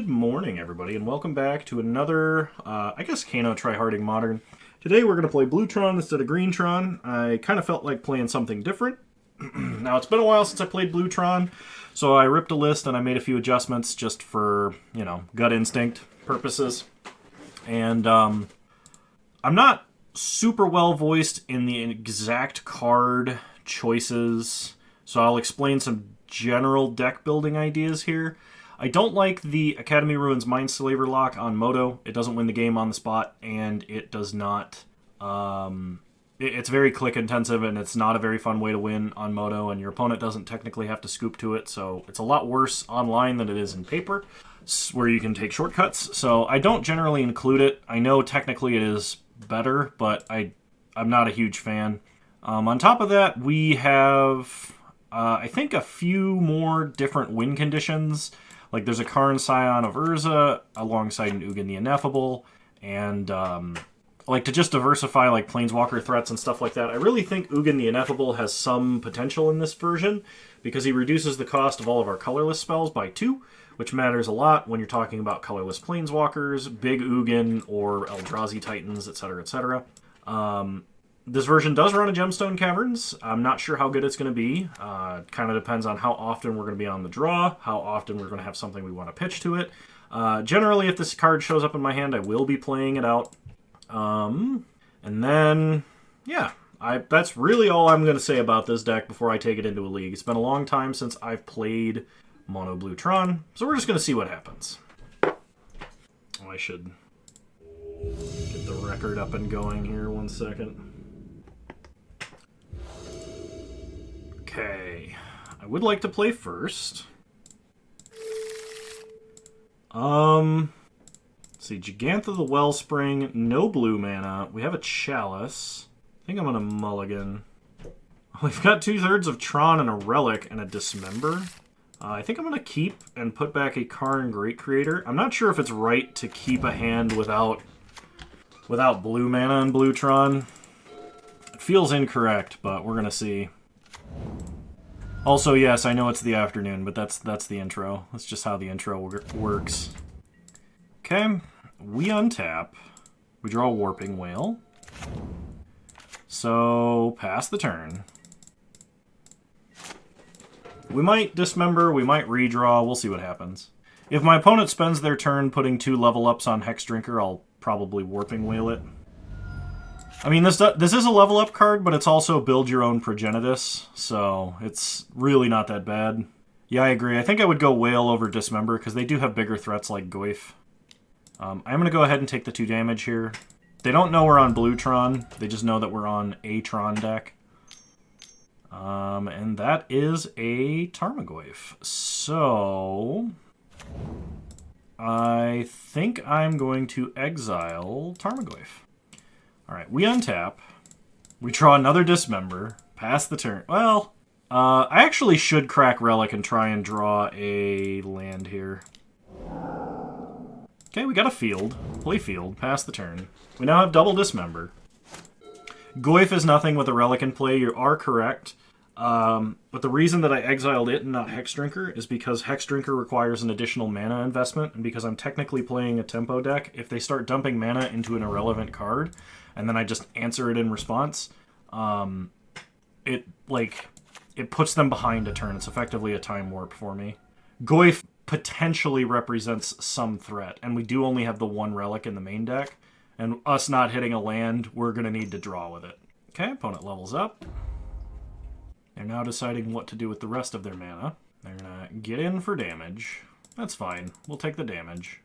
morning, everybody, and welcome back to another, I guess, Kano Tryharding Modern. Today we're going to play Blue Tron instead of Green Tron. I kind of felt like playing something different. Now, it's been a while since I played Blue Tron, so I ripped a list and I made a few adjustments just for, you know, gut instinct purposes. And I'm not super well voiced in the exact card choices, so I'll explain some general deck building ideas here. I don't like the Academy Ruins Mindslaver lock on Moto. It doesn't win the game on the spot, and it does not... it's very click intensive, and it's not a very fun way to win on Moto, and your opponent doesn't technically have to scoop to it, so it's a lot worse online than it is in paper, where you can take shortcuts. So I don't generally include it. I know technically it is better, but I'm not a huge fan. On top of that, we have, I think, a few more different win conditions. Like, there's a Karn Scion of Urza alongside an Ugin the Ineffable, and like to just diversify like Planeswalker threats and stuff like that. I really think Ugin the Ineffable has some potential in this version, because he reduces the cost of all of our colorless spells by 2, which matters a lot when you're talking about colorless Planeswalkers, big Ugin, or Eldrazi Titans, etc., etc. This version does run a Gemstone Caverns. I'm not sure how good it's going to be. Kind of depends on how often we're going to be on the draw, how often we're going to have something we want to pitch to it. Generally, if this card shows up in my hand, I will be playing it out. And then, yeah, that's really all I'm going to say about this deck before I take it into a league. It's been a long time since I've played Mono Blue Tron, so we're just going to see what happens. Oh, I should get the record up and going here. 1 second. Okay, I would like to play first. Let's see, Gigantha the Wellspring, no blue mana. We have a Chalice. I think I'm gonna mulligan. We've got 2/3 of Tron and a Relic and a Dismember. I think I'm gonna keep and put back a Karn Great Creator. I'm not sure if it's right to keep a hand without blue mana and Blue Tron. It feels incorrect, but we're gonna see. Also, yes, I know it's the afternoon, but that's the intro. That's just how the intro works. Okay, we untap. We draw Warping Wail. So, pass the turn. We might dismember, we might redraw, we'll see what happens. If my opponent spends their turn putting 2 level ups on Hex Drinker, I'll probably Warping Wail it. I mean, this is a level up card, but it's also build your own Progenitus, so it's really not that bad. Yeah, I agree. I think I would go Wail over Dismember, because they do have bigger threats like Goyf. I'm going to go ahead and take the 2 damage here. They don't know we're on Blue Tron, they just know that we're on a Tron deck. And that is a Tarmogoyf. So I think I'm going to exile Tarmogoyf. Alright, we untap. We draw another Dismember. Pass the turn. Well, I actually should crack Relic and try and draw a land here. Okay, we got a field. Play field. Pass the turn. We now have double Dismember. Goyf is nothing with a Relic in play. You are correct. But the reason that I exiled it and not Hex Drinker is because Hex Drinker requires an additional mana investment, and because I'm technically playing a tempo deck, if they start dumping mana into an irrelevant card, and then I just answer it in response, it puts them behind a turn. It's effectively a time warp for me. Goyf potentially represents some threat, and we do only have the 1 Relic in the main deck, and us not hitting a land, we're going to need to draw with it. Okay, opponent levels up. They're now deciding what to do with the rest of their mana. They're going to get in for damage. That's fine. We'll take the damage.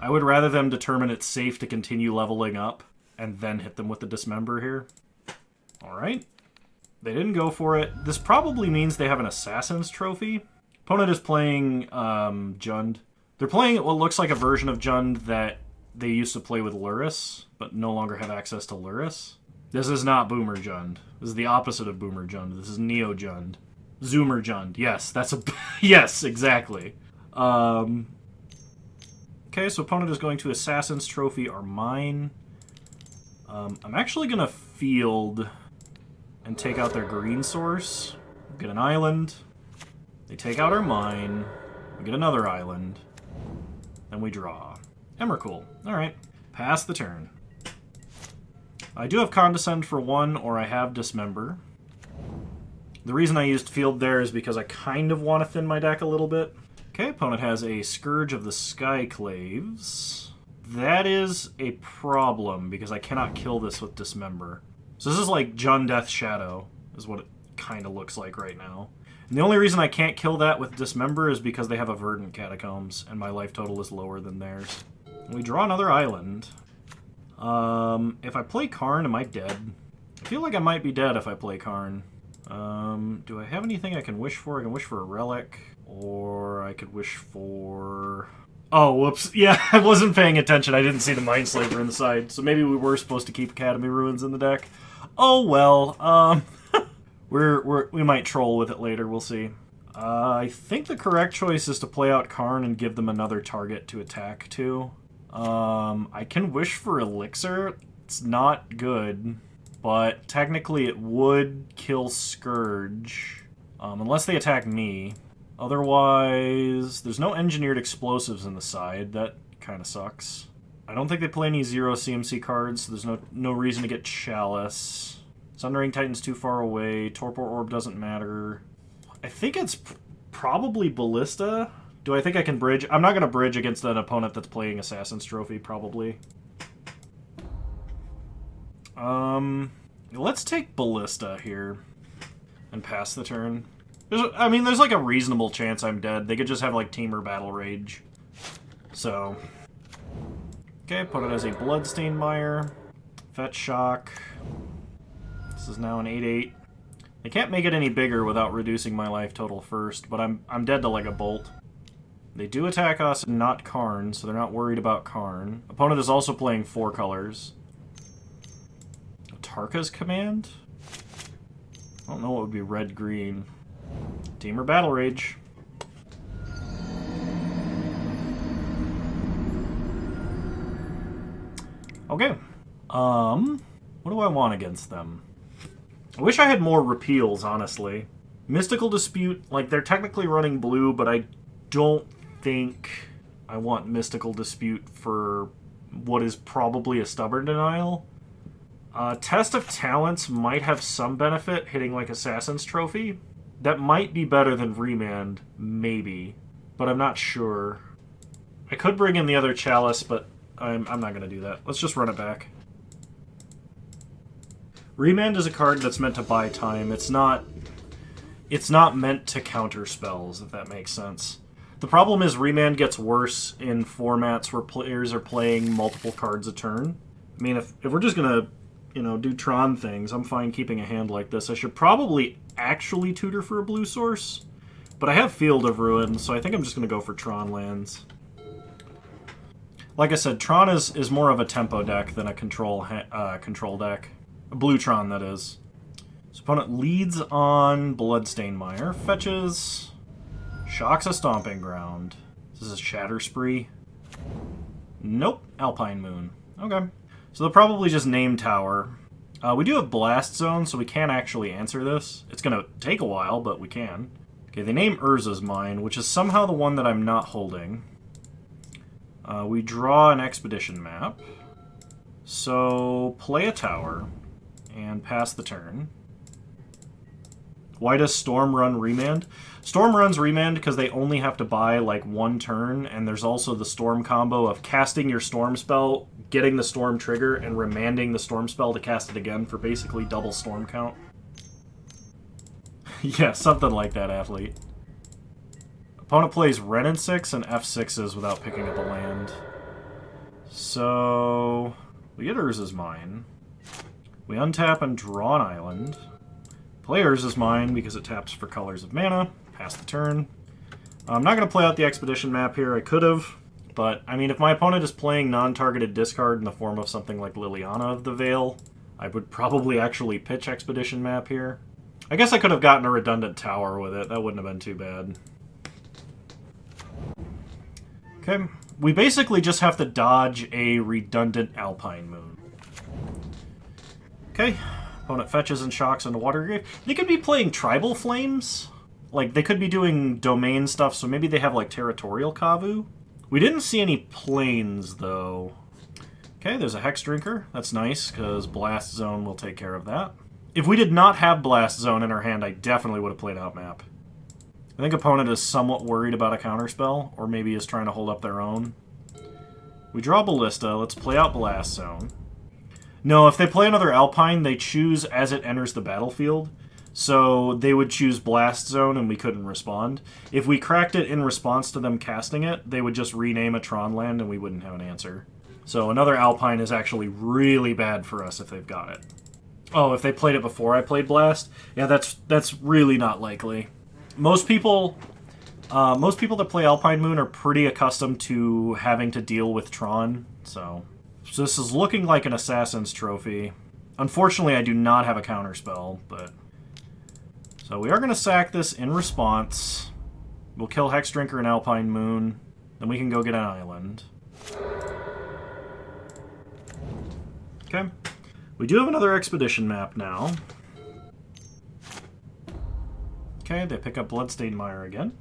I would rather them determine it's safe to continue leveling up and then hit them with the Dismember here. Alright. They didn't go for it. This probably means they have an Assassin's Trophy. Opponent is playing Jund. They're playing what looks like a version of Jund that they used to play with Lurrus, but no longer have access to Lurrus. This is not Boomer Jund. This is the opposite of Boomer Jund. This is Neo Jund. Zoomer Jund. Yes, that's a... yes, exactly. Okay, so opponent is going to Assassin's Trophy or mine. I'm actually going to field and take out their green source. Get an island. They take out our mine. We get another island. Then we draw. Emrakul. Alright. Pass the turn. I do have Condescend for 1, or I have Dismember. The reason I used Field there is because I kind of want to thin my deck a little bit. Okay, opponent has a Scourge of the Skyclaves. That is a problem, because I cannot kill this with Dismember. So this is like Jund Death Shadow, is what it kind of looks like right now. And the only reason I can't kill that with Dismember is because they have a Verdant Catacombs, and my life total is lower than theirs. And we draw another island. If I play Karn, am I dead? I feel like I might be dead if I play Karn. Do I have anything I can wish for? I can wish for a relic, or I could wish for... Oh, whoops. Yeah, I wasn't paying attention. I didn't see the Mindslaver inside, so maybe we were supposed to keep Academy Ruins in the deck. Oh, well. We might troll with it later. We'll see. I think the correct choice is to play out Karn and give them another target to attack to. I can wish for Elixir. It's not good, but technically it would kill Scourge, unless they attack me. Otherwise, there's no engineered explosives in the side. That kind of sucks. I don't think they play any 0 CMC cards, so there's no reason to get Chalice. Sundering Titan's too far away. Torpor Orb doesn't matter. I think it's probably Ballista. Do I think I can bridge? I'm not going to bridge against an opponent that's playing Assassin's Trophy, probably. Let's take Ballista here and pass the turn. There's like a reasonable chance I'm dead. They could just have like Teamer Battle Rage. So. Okay, put it as a Bloodstained Mire. Fetch Shock. This is now an 8/8. They can't make it any bigger without reducing my life total first, but I'm dead to like a bolt. They do attack us, not Karn, so they're not worried about Karn. Opponent is also playing 4 colors. Tarka's Command? I don't know what would be red-green. Teamer Battle Rage. Okay. What do I want against them? I wish I had more repeals, honestly. Mystical Dispute, like, they're technically running blue, but I don't think I want Mystical Dispute for what is probably a Stubborn Denial. Test of Talents might have some benefit, hitting like Assassin's Trophy. That might be better than Remand, maybe, but I'm not sure. I could bring in the other Chalice, but I'm not going to do that. Let's just run it back. Remand is a card that's meant to buy time. It's not meant to counter spells, if that makes sense. The problem is Remand gets worse in formats where players are playing multiple cards a turn. I mean, if we're just going to, do Tron things, I'm fine keeping a hand like this. I should probably actually tutor for a blue source, but I have Field of Ruin, so I think I'm just going to go for Tron lands. Like I said, Tron is more of a tempo deck than a control deck. A blue Tron, that is. So opponent leads on Bloodstained Mire, fetches, shocks a Stomping Ground. This is Shatter Spree. Nope, Alpine Moon. Okay. So they'll probably just name Tower. We do have Blast Zone, so we can actually answer this. It's going to take a while, but we can. Okay, they name Urza's Mine, which is somehow the one that I'm not holding. We draw an Expedition map. So, play a Tower and pass the turn. Why does Storm run Remand? Storm runs Remand because they only have to buy like 1 turn, and there's also the Storm combo of casting your Storm spell, getting the Storm trigger, and remanding the Storm spell to cast it again for basically double Storm count. Yeah, something like that, athlete. Opponent plays Wrenn and 6 and F6s without picking up a land. So, we get Urza's Mine. We untap and draw an island. Play Urza's Mine because it taps for colors of mana. Pass the turn. I'm not going to play out the Expedition map here. I could have, but I mean, if my opponent is playing non-targeted discard in the form of something like Liliana of the Veil, I would probably actually pitch Expedition map here. I guess I could have gotten a redundant tower with it. That wouldn't have been too bad. Okay, we basically just have to dodge a redundant Alpine Moon. Okay, opponent fetches and shocks into Watergrave. They could be playing Tribal Flames. Like, they could be doing domain stuff, so maybe they have, like, Territorial Kavu. We didn't see any planes, though. Okay, there's a Hex Drinker. That's nice, because Blast Zone will take care of that. If we did not have Blast Zone in our hand, I definitely would have played Outmap. I think opponent is somewhat worried about a counterspell, or maybe is trying to hold up their own. We draw Ballista. Let's play out Blast Zone. No, if they play another Alpine, they choose as it enters the battlefield. So they would choose Blast Zone and we couldn't respond. If we cracked it in response to them casting it, they would just rename a Tron land and we wouldn't have an answer. So another Alpine is actually really bad for us if they've got it. Oh, if they played it before I played Blast? Yeah, that's really not likely. Most people that play Alpine Moon are pretty accustomed to having to deal with Tron, so this is looking like an Assassin's Trophy. Unfortunately, I do not have a counterspell, but... So we are going to sack this in response. We'll kill Hex Drinker and Alpine Moon. Then we can go get an island. Okay. We do have another Expedition map now. Okay, they pick up Bloodstained Mire again.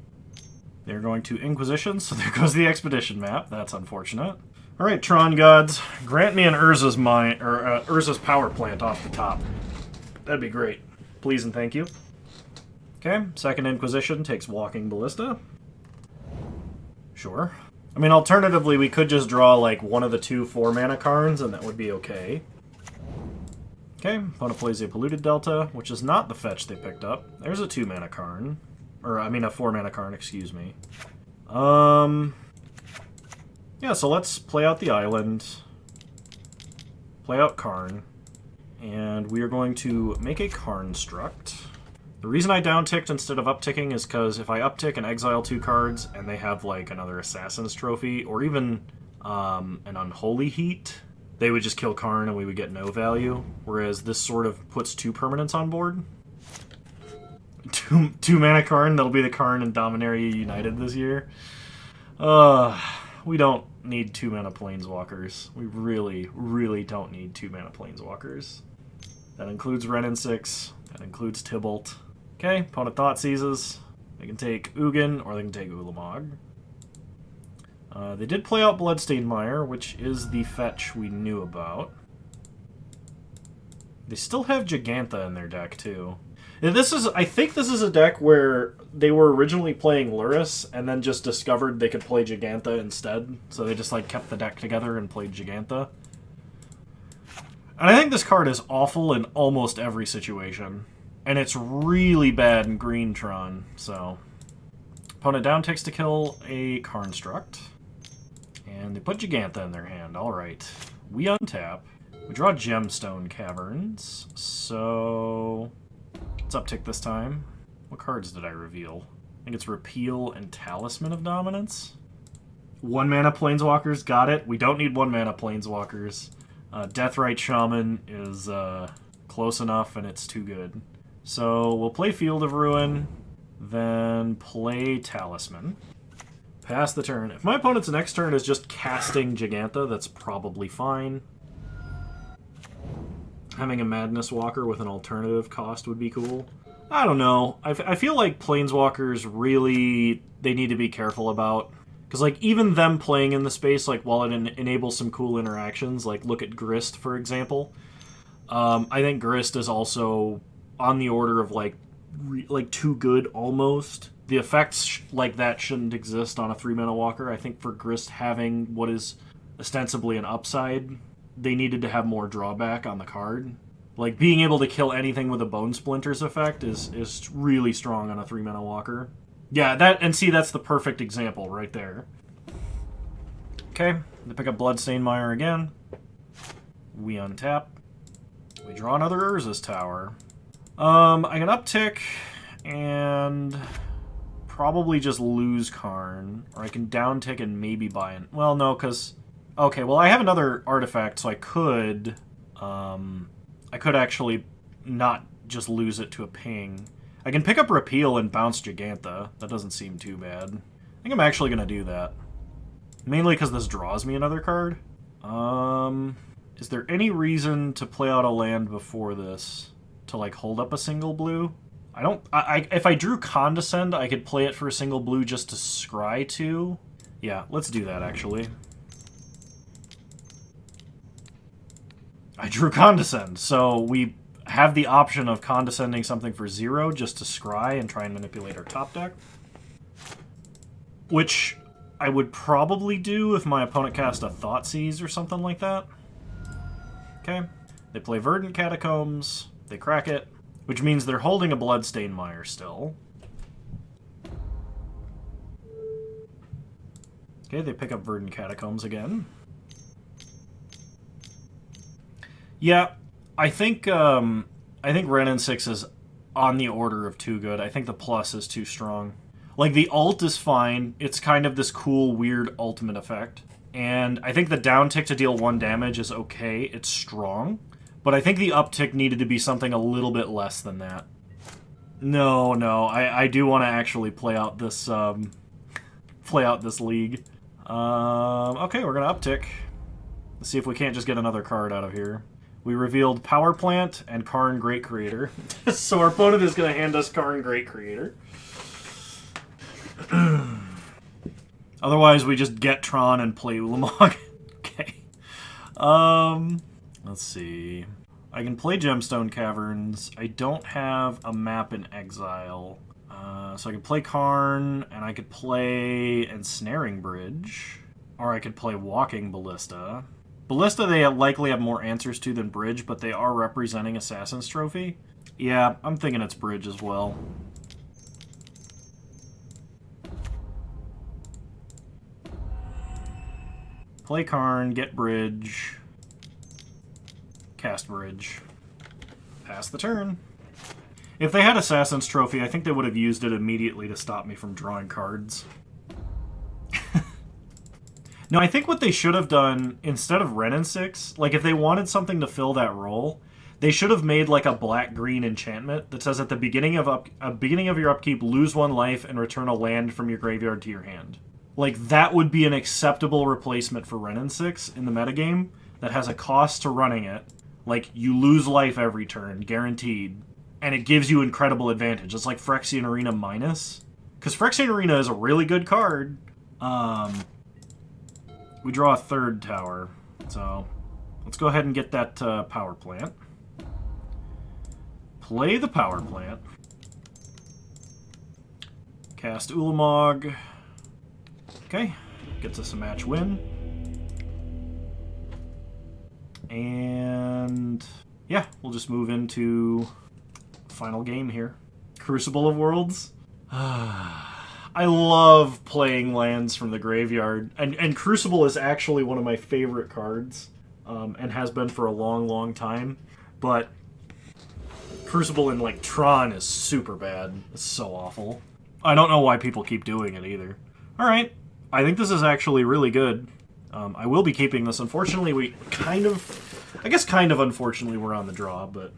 They're going to Inquisition, so there goes the Expedition map. That's unfortunate. Alright, Tron gods, grant me an Urza's mine, or Urza's power plant off the top. That'd be great. Please and thank you. Okay, second Inquisition takes Walking Ballista. Sure. I mean, alternatively, we could just draw, like, one of the 2 4-mana Karns, and that would be okay. Okay, opponent plays a Polluted Delta, which is not the fetch they picked up. There's a 2-mana Karn. Or, I mean, a 4-mana Karn, excuse me. Yeah, so let's play out the island. Play out Karn. And we are going to make a Karnstruct. The reason I downticked instead of upticking is because if I uptick and exile 2 cards, and they have, like, another Assassin's Trophy, or even an Unholy Heat, they would just kill Karn and we would get no value. Whereas this sort of puts 2 permanents on board. 2 mana Karn, that'll be the Karn and Dominaria United this year. We don't need 2 mana Planeswalkers. We really, really don't need 2 mana Planeswalkers. That includes Wrenn and 6. That includes Tybalt. Okay, opponent Thought Seizes. They can take Ugin, or they can take Ulamog. They did play out Bloodstained Mire, which is the fetch we knew about. They still have Giganta in their deck, too. I think this is a deck where they were originally playing Lurrus, and then just discovered they could play Giganta instead. So they just, like, kept the deck together and played Giganta. And I think this card is awful in almost every situation. And it's really bad in Green Tron, so... Opponent downticks to kill a Karnstruct. And they put Giganta in their hand. Alright. We untap. We draw Gemstone Caverns. So... Let's uptick this time. What cards did I reveal? I think it's Repeal and Talisman of Dominance. 1 mana Planeswalkers, got it. We don't need 1 mana Planeswalkers. Deathrite Shaman is close enough and it's too good. So we'll play Field of Ruin, then play Talisman. Pass the turn. If my opponent's next turn is just casting Giganta, that's probably fine. Having a Madness Walker with an alternative cost would be cool. I don't know. I feel like Planeswalkers really, they need to be careful about. Because, like, even them playing in the space, like, while it enables some cool interactions, like, look at Grist, for example. I think Grist is also on the order of, like too good, almost. The effects like that shouldn't exist on a 3-mana walker. I think for Grist having what is ostensibly an upside, they needed to have more drawback on the card. Like, being able to kill anything with a Bone Splinters effect is really strong on a 3-mana walker. Yeah, that's the perfect example right there. Okay, they pick up Bloodstained Mire again. We untap. We draw another Urza's Tower. I can uptick and probably just lose Karn, or I can downtick and maybe buy it. Well, no, because... Okay, well, I have another artifact, so I could actually not just lose it to a ping. I can pick up Repeal and bounce Giganta. That doesn't seem too bad. I think I'm actually going to do that. Mainly because this draws me another card. Is there any reason to play out a land before this? To, like, hold up a single blue? If I drew Condescend, I could play it for a single blue just to scry 2. Yeah, let's do that, actually. I drew Condescend, so we have the option of Condescending something for 0 just to scry and try and manipulate our top deck. Which I would probably do if my opponent cast a Thoughtseize or something like that. Okay. They play Verdant Catacombs, they crack it, which means they're holding a Bloodstained Mire still. Okay, they pick up Verdant Catacombs again. Yeah, I think Renin 6 is on the order of too good. I think the plus is too strong. Like, the ult is fine. It's kind of this cool, weird ultimate effect. And I think the downtick to deal 1 damage is okay. It's strong. But I think the uptick needed to be something a little bit less than that. No, I do want to actually play out this league. Okay, we're gonna uptick. Let's see if we can't just get another card out of here. We revealed Power Plant and Karn Great Creator. So our opponent is gonna hand us Karn Great Creator. Otherwise, we just get Tron and play Ulamog. Okay. Let's see. I can play Gemstone Caverns. I don't have a map in exile. So I could play Karn, and I could play Ensnaring Bridge. Or I could play Walking Ballista. Ballista they likely have more answers to than Bridge, but they are representing Assassin's Trophy. Yeah, I'm thinking it's Bridge as well. Play Karn, get Bridge, cast Bridge, pass the turn. If they had Assassin's Trophy, I think they would have used it immediately to stop me from drawing cards. No, I think what they should have done, instead of Renin 6, like if they wanted something to fill that role, they should have made like a black-green enchantment that says at the beginning of your upkeep, lose 1 life and return a land from your graveyard to your hand. Like, that would be an acceptable replacement for Renin 6 in the metagame that has a cost to running it. Like, you lose life every turn, guaranteed. And it gives you incredible advantage. It's like Phyrexian Arena minus. Because Phyrexian Arena is a really good card. We draw a 3rd tower. So, let's go ahead and get that power plant. Play the power plant. Cast Ulamog. Okay, gets us a match win. And yeah, we'll just move into final game here. Crucible of Worlds. I love playing lands from the graveyard. And Crucible is actually one of my favorite cards. And has been for a long, long time. But Crucible in, like, Tron is super bad. It's so awful. I don't know why people keep doing it either. Alright. I think this is actually really good. I will be keeping this. Unfortunately, we kind of unfortunately, we're on the draw, but...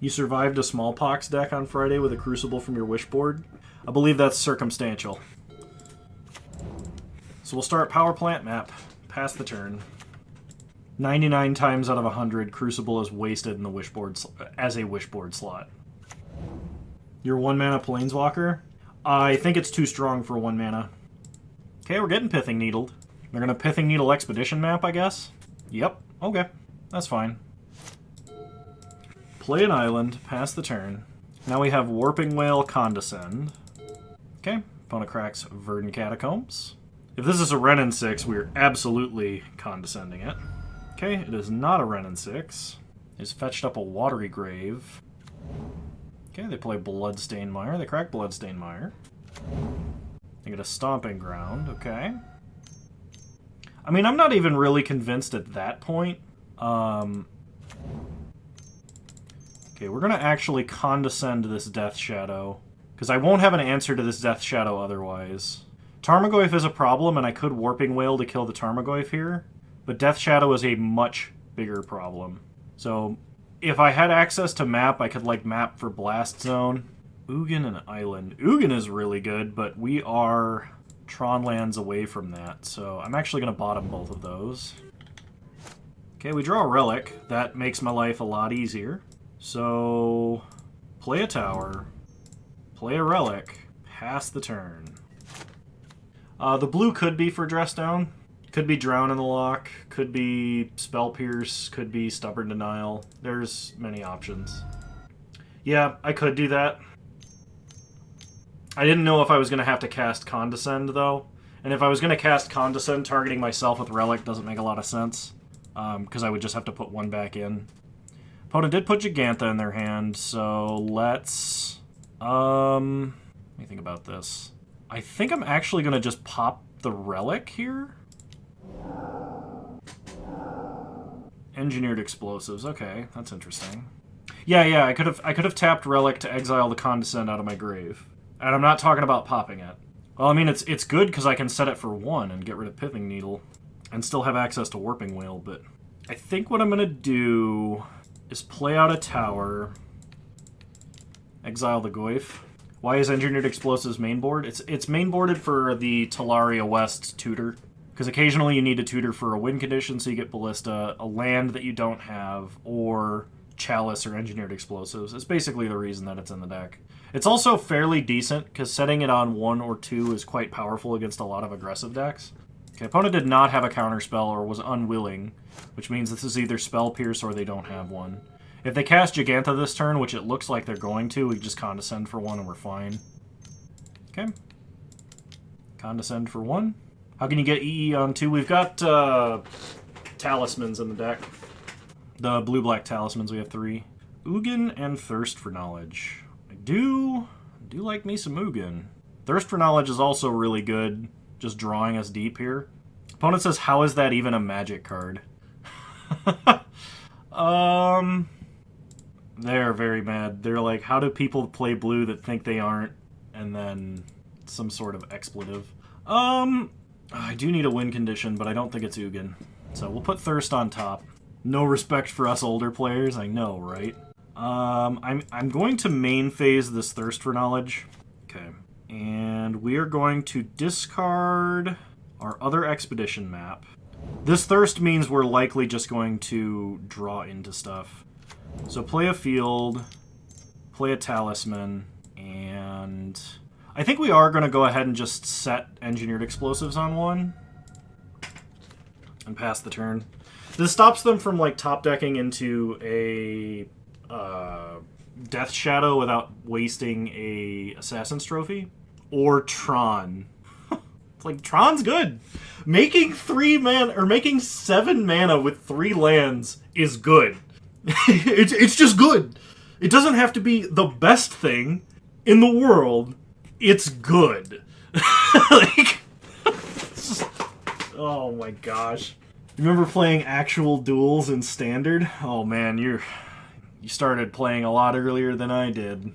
You survived a Smallpox deck on Friday with a Crucible from your wish board? I believe that's circumstantial. So we'll start Power Plant map. Pass the turn. 99 times out of 100, Crucible is wasted in the wish board as a wish board slot. Your 1-mana Planeswalker? I think it's too strong for 1 mana. Okay, we're getting Pithing Needled. They're gonna Pithing Needle Expedition map, I guess? Yep, okay. That's fine. Play an island, pass the turn. Now we have Warping Wail, Condescend. Okay, opponent cracks Verdant Catacombs. If this is a Renin 6, we're absolutely condescending it. Okay, it is not a Renin 6. It's fetched up a Watery Grave. Okay, they play Bloodstained Mire. They crack Bloodstained Mire. They get a Stomping Ground. Okay. I mean, I'm not even really convinced at that point. Okay, we're going to actually Condescend this Death Shadow, because I won't have an answer to this Death Shadow otherwise. Tarmogoyf is a problem, and I could Warping Wail to kill the Tarmogoyf here, but Death Shadow is a much bigger problem. So... if I had access to map, I could, like, map for Blast Zone. Ugin and Island. Ugin is really good, but we are Tron lands away from that, so I'm actually going to bottom both of those. Okay, we draw a Relic. That makes my life a lot easier. So, play a tower, play a Relic, pass the turn. The blue could be for Dress Down. Could be Drown in the Lock. Could be Spell Pierce. Could be Stubborn Denial. There's many options. Yeah, I could do that. I didn't know if I was going to have to cast Condescend, though. And if I was going to cast Condescend, targeting myself with Relic doesn't make a lot of sense. Because I would just have to put one back in. Opponent did put Giganta in their hand, so let's... let me think about this. I think I'm actually going to just pop the Relic here. Engineered Explosives. Okay, that's interesting. Yeah, I could have tapped Relic to exile the Condescend out of my grave. And I'm not talking about popping it. Well, I mean, it's good because I can set it for 1 and get rid of Pithing Needle. And still have access to Warping Wail, but... I think what I'm going to do is play out a tower. Exile the Goyf. Why is Engineered Explosives mainboard? It's mainboarded for the Tolaria West tutor. Because occasionally you need a tutor for a win condition, so you get Ballista, a land that you don't have, or Chalice or Engineered Explosives. It's basically the reason that it's in the deck. It's also fairly decent, because setting it on 1 or 2 is quite powerful against a lot of aggressive decks. Okay, opponent did not have a counterspell or was unwilling, which means this is either Spell Pierce or they don't have one. If they cast Giganta this turn, which it looks like they're going to, we just Condescend for 1 and we're fine. Okay. Condescend for 1. How can you get EE on 2? We've got Talismans in the deck. The blue-black Talismans, we have 3. Ugin and Thirst for Knowledge. I do like me some Ugin. Thirst for Knowledge is also really good, just drawing us deep here. Opponent says, how is that even a magic card? They're very mad. They're like, how do people play blue that think they aren't? And then some sort of expletive. I do need a win condition, but I don't think it's Ugin. So we'll put Thirst on top. No respect for us older players, I know, right? I'm going to main phase this Thirst for Knowledge. Okay. And we are going to discard our other expedition map. This Thirst means we're likely just going to draw into stuff. So play a field, play a Talisman, and I think we are going to go ahead and just set Engineered Explosives on 1 and pass the turn. This stops them from like top decking into a Death Shadow without wasting a Assassin's Trophy or Tron. It's like Tron's good. Making 7 mana with 3 lands is good. It's just good. It doesn't have to be the best thing in the world. It's good. Like, it's just, oh my gosh. Remember playing actual duels in Standard? Oh man, you started playing a lot earlier than I did.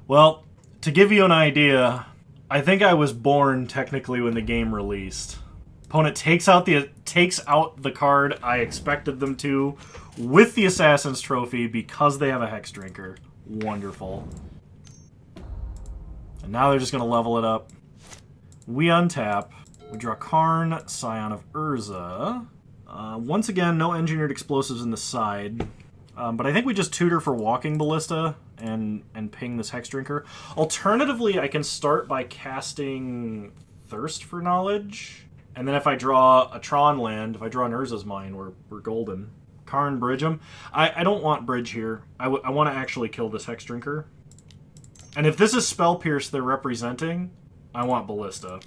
Well, to give you an idea, I think I was born technically when the game released. Opponent takes out the card I expected them to with the Assassin's Trophy because they have a Hex Drinker. Wonderful. And now they're just going to level it up. We untap. We draw Karn, Scion of Urza. Once again, no Engineered Explosives in the side. But I think we just tutor for Walking Ballista and ping this Hex Drinker. Alternatively, I can start by casting Thirst for Knowledge. And then if I draw a Tron land, if I draw an Urza's Mine, we're golden. Karn, bridge him. I don't want bridge here. I want to actually kill this Hex Drinker. And if this is Spell Pierce they're representing, I want Ballista.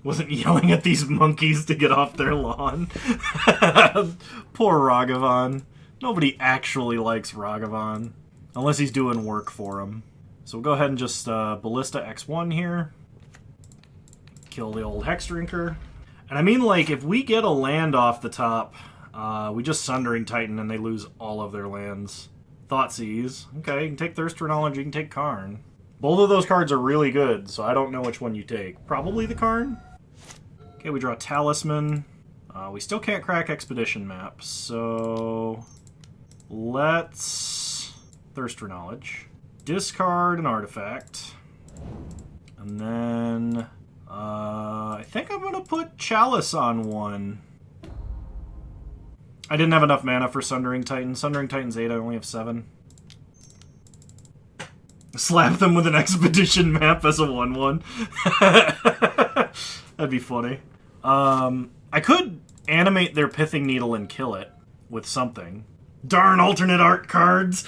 Wasn't yelling at these monkeys to get off their lawn. Poor Ragavan. Nobody actually likes Ragavan. Unless he's doing work for him. So we'll go ahead and just Ballista X1 here. Kill the old Hex Drinker. And I mean, like, if we get a land off the top, we just Sundering Titan and they lose all of their lands. Thoughtseize. Okay, you can take Thirst for Knowledge, you can take Karn. Both of those cards are really good, so I don't know which one you take. Probably the Karn. Okay, we draw Talisman. We still can't crack Expedition Map, so let's Thirst for Knowledge. Discard an artifact. And then I think I'm going to put Chalice on 1. I didn't have enough mana for Sundering Titan. Sundering Titan's 8, I only have 7. Slap them with an Expedition Map as a 1/1. That'd be funny. I could animate their Pithing Needle and kill it with something. Darn alternate art cards!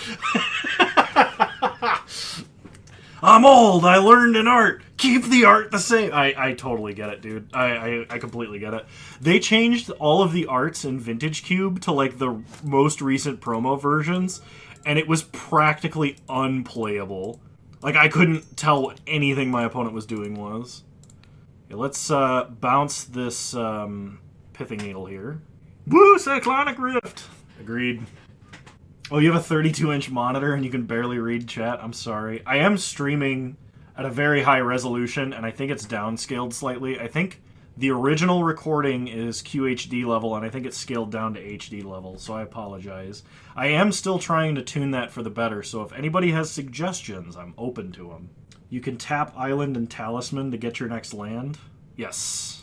I'm old, I learned an art! Keep the art the same! I totally get it, dude. I completely get it. They changed all of the arts in Vintage Cube to, like, the most recent promo versions, and it was practically unplayable. Like, I couldn't tell what anything my opponent was doing was. Okay, let's bounce this Pithing Needle here. Woo! Cyclonic Rift! Agreed. Oh, you have a 32-inch monitor and you can barely read chat? I'm sorry. I am streaming at a very high resolution, and I think it's downscaled slightly. I think the original recording is QHD level, and I think it's scaled down to HD level, so I apologize. I am still trying to tune that for the better, so if anybody has suggestions, I'm open to them. You can tap Island and Talisman to get your next land? Yes.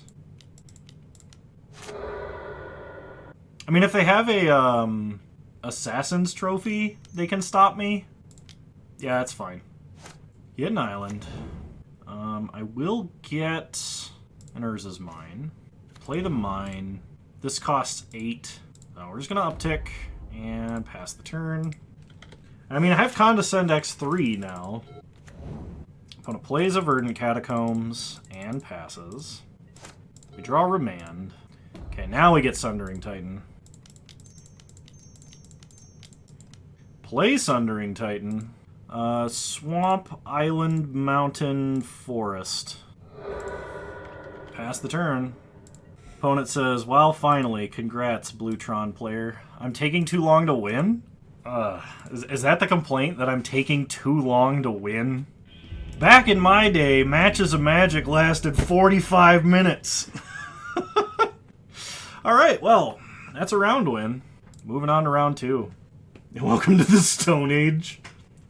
I mean, if they have a, Assassin's Trophy, they can stop me. Yeah, that's fine. Get an island. I will get an Urza's Mine. Play the mine. This costs 8. So we're just going to uptick and pass the turn. I mean, I have Condescend X3 now. Opponent plays a Verdant Catacombs and passes. We draw Remand. Okay, now we get Sundering Titan. Play Sundering Titan. Swamp, Island, Mountain, Forest. Pass the turn. Opponent says, well, finally, congrats, Blue Tron player. I'm taking too long to win? Is that the complaint, that I'm taking too long to win? Back in my day, matches of Magic lasted 45 minutes. Alright, well, that's a round win. Moving on to round 2. Welcome to the Stone Age.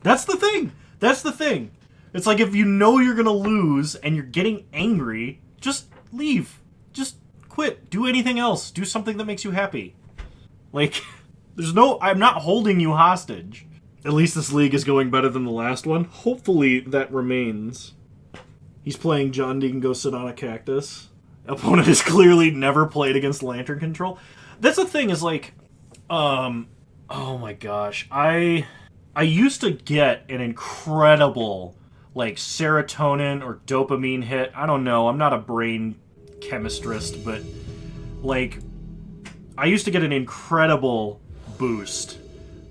That's the thing. That's the thing. It's like if you know you're going to lose and you're getting angry, just leave. Just quit. Do anything else. Do something that makes you happy. Like, I'm not holding you hostage. At least this league is going better than the last one. Hopefully that remains. He's playing John Deacon Go Sit on a Cactus. Opponent has clearly never played against Lantern Control. That's the thing, is like, oh my gosh. I used to get an incredible, like, serotonin or dopamine hit. I don't know, I'm not a brain chemistrist, but, like, I used to get an incredible boost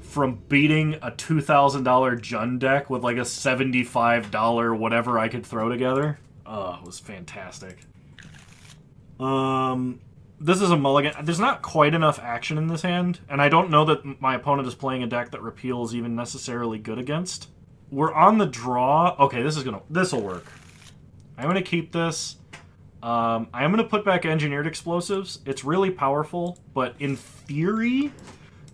from beating a $2,000 Jund deck with, like, a $75 whatever I could throw together. Oh, it was fantastic. This is a mulligan. There's not quite enough action in this hand, and I don't know that my opponent is playing a deck that Repeal is even necessarily good against. We're on the draw. Okay, this'll work. I'm gonna keep this. I'm gonna put back Engineered Explosives. It's really powerful, but in theory,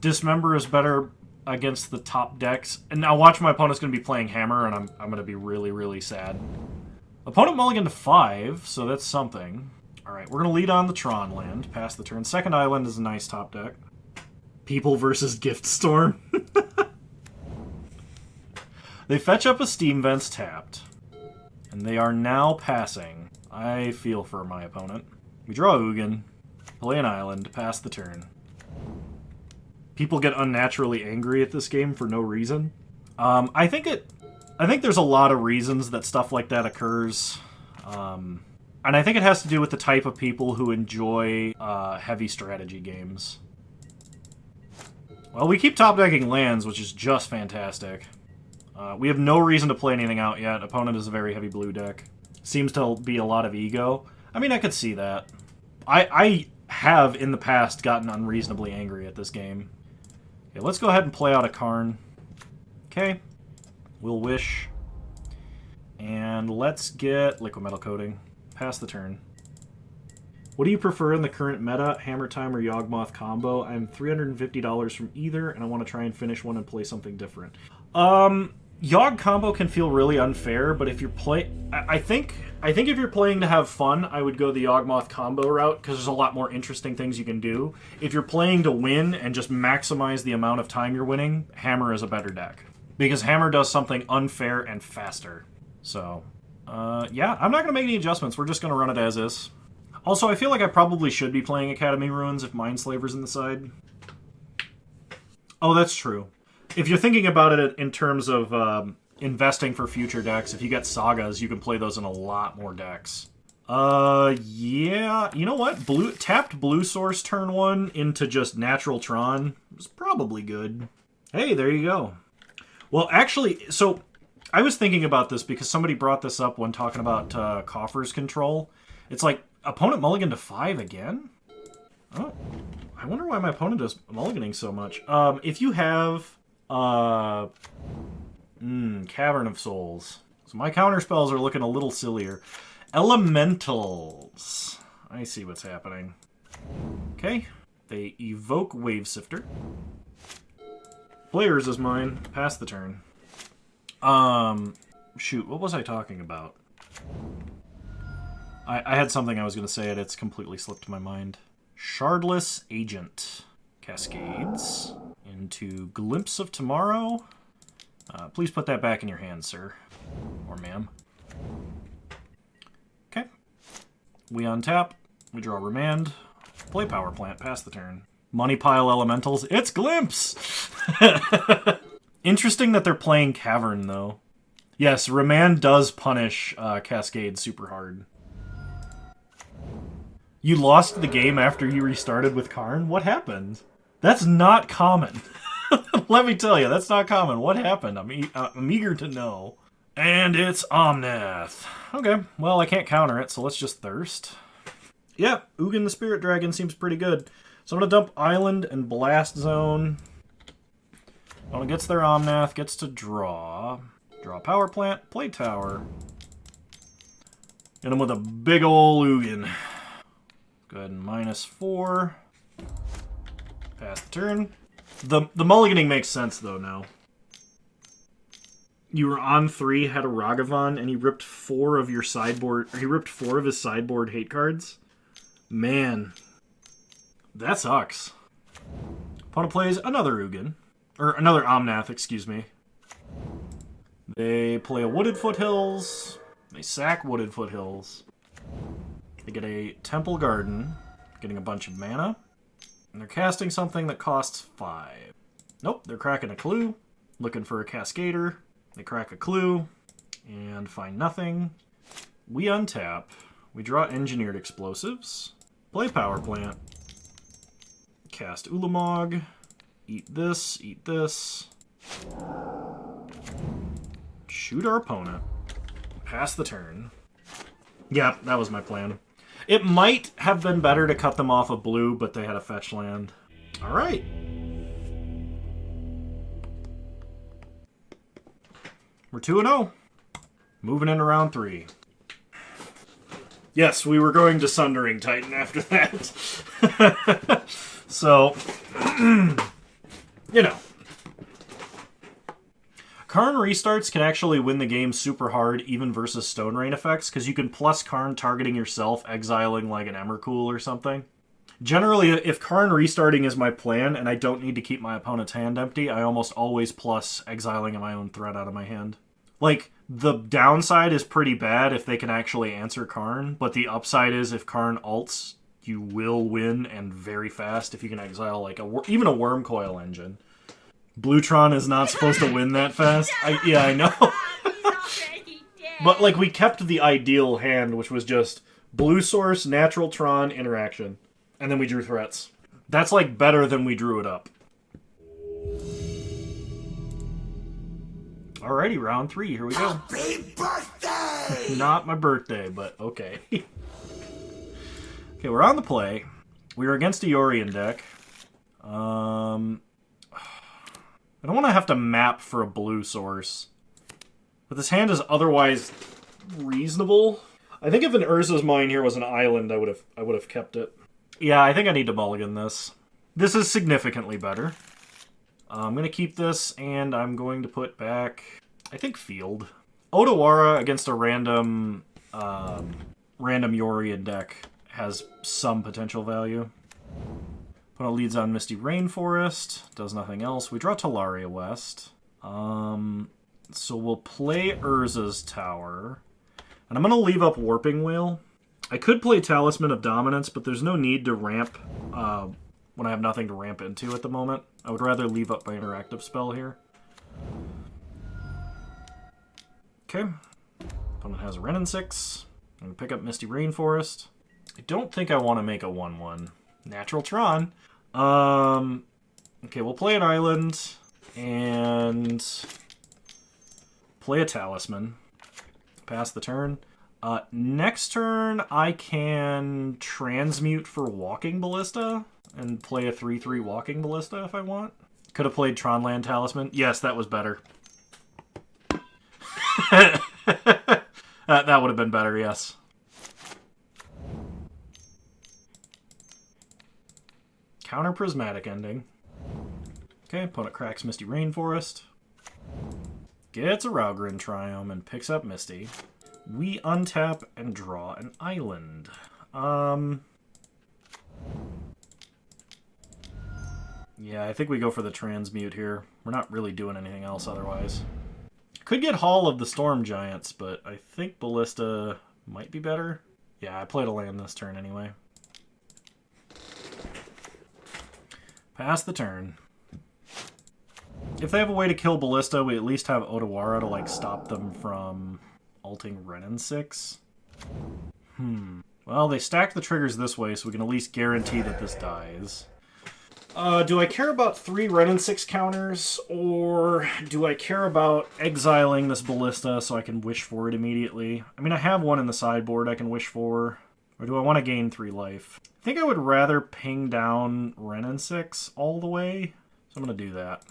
Dismember is better against the top decks. And now watch, my opponent's gonna be playing Hammer, and I'm gonna be really, really sad. Opponent mulligan to 5, so that's something. Alright, we're going to lead on the Tron land, pass the turn. Second island is a nice top deck. People versus Gift Storm. They fetch up a Steam Vents tapped. And they are now passing. I feel for my opponent. We draw Ugin, play an island, pass the turn. People get unnaturally angry at this game for no reason. I think there's a lot of reasons that stuff like that occurs. And I think it has to do with the type of people who enjoy heavy strategy games. Well, we keep top-decking lands, which is just fantastic. We have no reason to play anything out yet. Opponent is a very heavy blue deck. Seems to be a lot of ego. I mean, I could see that. I have, in the past, gotten unreasonably angry at this game. Okay, let's go ahead and play out a Karn. Okay. We'll wish. And let's get Liquimetal Coating. Pass the turn. What do you prefer in the current meta, Hammer Time or Yawgmoth combo? I'm $350 from either, and I want to try and finish one and play something different. Yawg combo can feel really unfair, but if you're I think if you're playing to have fun, I would go the Yawgmoth combo route, because there's a lot more interesting things you can do. If you're playing to win and just maximize the amount of time you're winning, Hammer is a better deck. Because Hammer does something unfair and faster. So... yeah, I'm not going to make any adjustments. We're just going to run it as is. Also, I feel like I probably should be playing Academy Ruins if Mindslaver's in the side. Oh, that's true. If you're thinking about it in terms of investing for future decks, if you get Sagas, you can play those in a lot more decks. Yeah. You know what? Tapped blue source turn 1 into just natural Tron was probably good. Hey, there you go. Well, actually, so I was thinking about this because somebody brought this up when talking about Coffers control. It's like, opponent mulligan to 5 again? Oh, I wonder why my opponent is mulliganing so much. If you have Cavern of Souls. So my counter spells are looking a little sillier. Elementals. I see what's happening. Okay. They evoke Wave Sifter. Players is mine. Pass the turn. Shoot, what was I talking about? I had something I was going to say, and it's completely slipped my mind. Shardless Agent. Cascades into Glimpse of Tomorrow. Please put that back in your hand, sir. Or ma'am. Okay. We untap. We draw Remand. Play Power Plant. Pass the turn. Money Pile Elementals. It's Glimpse! Interesting that they're playing Cavern, though. Yes, Remand does punish Cascade super hard. You lost the game after you restarted with Karn? What happened? That's not common. Let me tell you, that's not common. What happened? I'm eager to know. And it's Omnath. Okay, well, I can't counter it, so let's just Thirst. Yeah, Ugin the Spirit Dragon seems pretty good. So I'm going to dump Island and Blast Zone. When it gets their Omnath, gets to draw. Draw Power Plant, play Tower. Hit him with a big ol' Ugin. Go ahead and -4. Pass the turn. The mulliganing makes sense, though, now. You were on 3, had a Ragavan, and he ripped 4 of your sideboard... Or he ripped 4 of his sideboard hate cards? Man. That sucks. Opponent plays another Ugin. Or another Omnath, excuse me. They play a Wooded Foothills. They sack Wooded Foothills. They get a Temple Garden, getting a bunch of mana. And they're casting something that costs 5. Nope, they're cracking a Clue. Looking for a Cascader. They crack a Clue. And find nothing. We untap. We draw Engineered Explosives. Play Power Plant. Cast Ulamog. Eat this, eat this. Shoot our opponent. Pass the turn. Yeah, that was my plan. It might have been better to cut them off of blue, but they had a fetch land. Alright. We're 2-0. Moving into round 3. Yes, we were going to Sundering Titan after that. So, you know. Karn restarts can actually win the game super hard, even versus Stone Rain effects, because you can plus Karn targeting yourself, exiling like an Emrakul or something. Generally, if Karn restarting is my plan, and I don't need to keep my opponent's hand empty, I almost always plus exiling my own threat out of my hand. Like, the downside is pretty bad if they can actually answer Karn, but the upside is if Karn ults, you will win, and very fast, if you can exile like even a Worm Coil Engine. Blutron is not supposed to win that fast. Yeah, I know. But, like, we kept the ideal hand, which was just blue source, natural Tron, interaction. And then we drew threats. That's, like, better than we drew it up. Alrighty, round 3. Here we go. Happy birthday! Not my birthday, but okay. Okay, we're on the play. We were against a Yorion deck. I don't want to have to map for a blue source. But this hand is otherwise reasonable. I think if an Urza's Mine here was an island, I would have kept it. Yeah, I think I need to mulligan this. This is significantly better. I'm going to keep this, and I'm going to put back, I think, Field. Otawara against a random Yorion deck has some potential value. Opponent leads on Misty Rainforest, does nothing else. We draw Tolaria West. So we'll play Urza's Tower. And I'm going to leave up Warping Wail. I could play Talisman of Dominance, but there's no need to ramp when I have nothing to ramp into at the moment. I would rather leave up my interactive spell here. Okay. Opponent has a Ren and 6. I'm going to pick up Misty Rainforest. I don't think I want to make a 1/1. Natural Tron. Okay, we'll play an island and play a Talisman. Pass the turn. Next turn, I can transmute for Walking Ballista and play a 3/3 Walking Ballista if I want. Could have played Tronland Talisman. Yes, that was better. That would have been better, yes. Counter Prismatic Ending. Okay, opponent cracks Misty Rainforest. Gets a Raugrin Triome and picks up Misty. We untap and draw an island. Yeah, I think we go for the transmute here. We're not really doing anything else otherwise. Could get Hall of the Storm Giants, but I think Ballista might be better. Yeah, I played a land this turn anyway. Pass the turn. If they have a way to kill Ballista, we at least have Otawara to, like, stop them from ulting Ren and 6. Well, they stack the triggers this way, so we can at least guarantee that this dies. Do I care about 3 Ren and 6 counters, or do I care about exiling this Ballista so I can wish for it immediately? I mean, I have one in the sideboard I can wish for. Or do I want to gain 3 life? I think I would rather ping down Ren and 6 all the way, so I'm going to do that.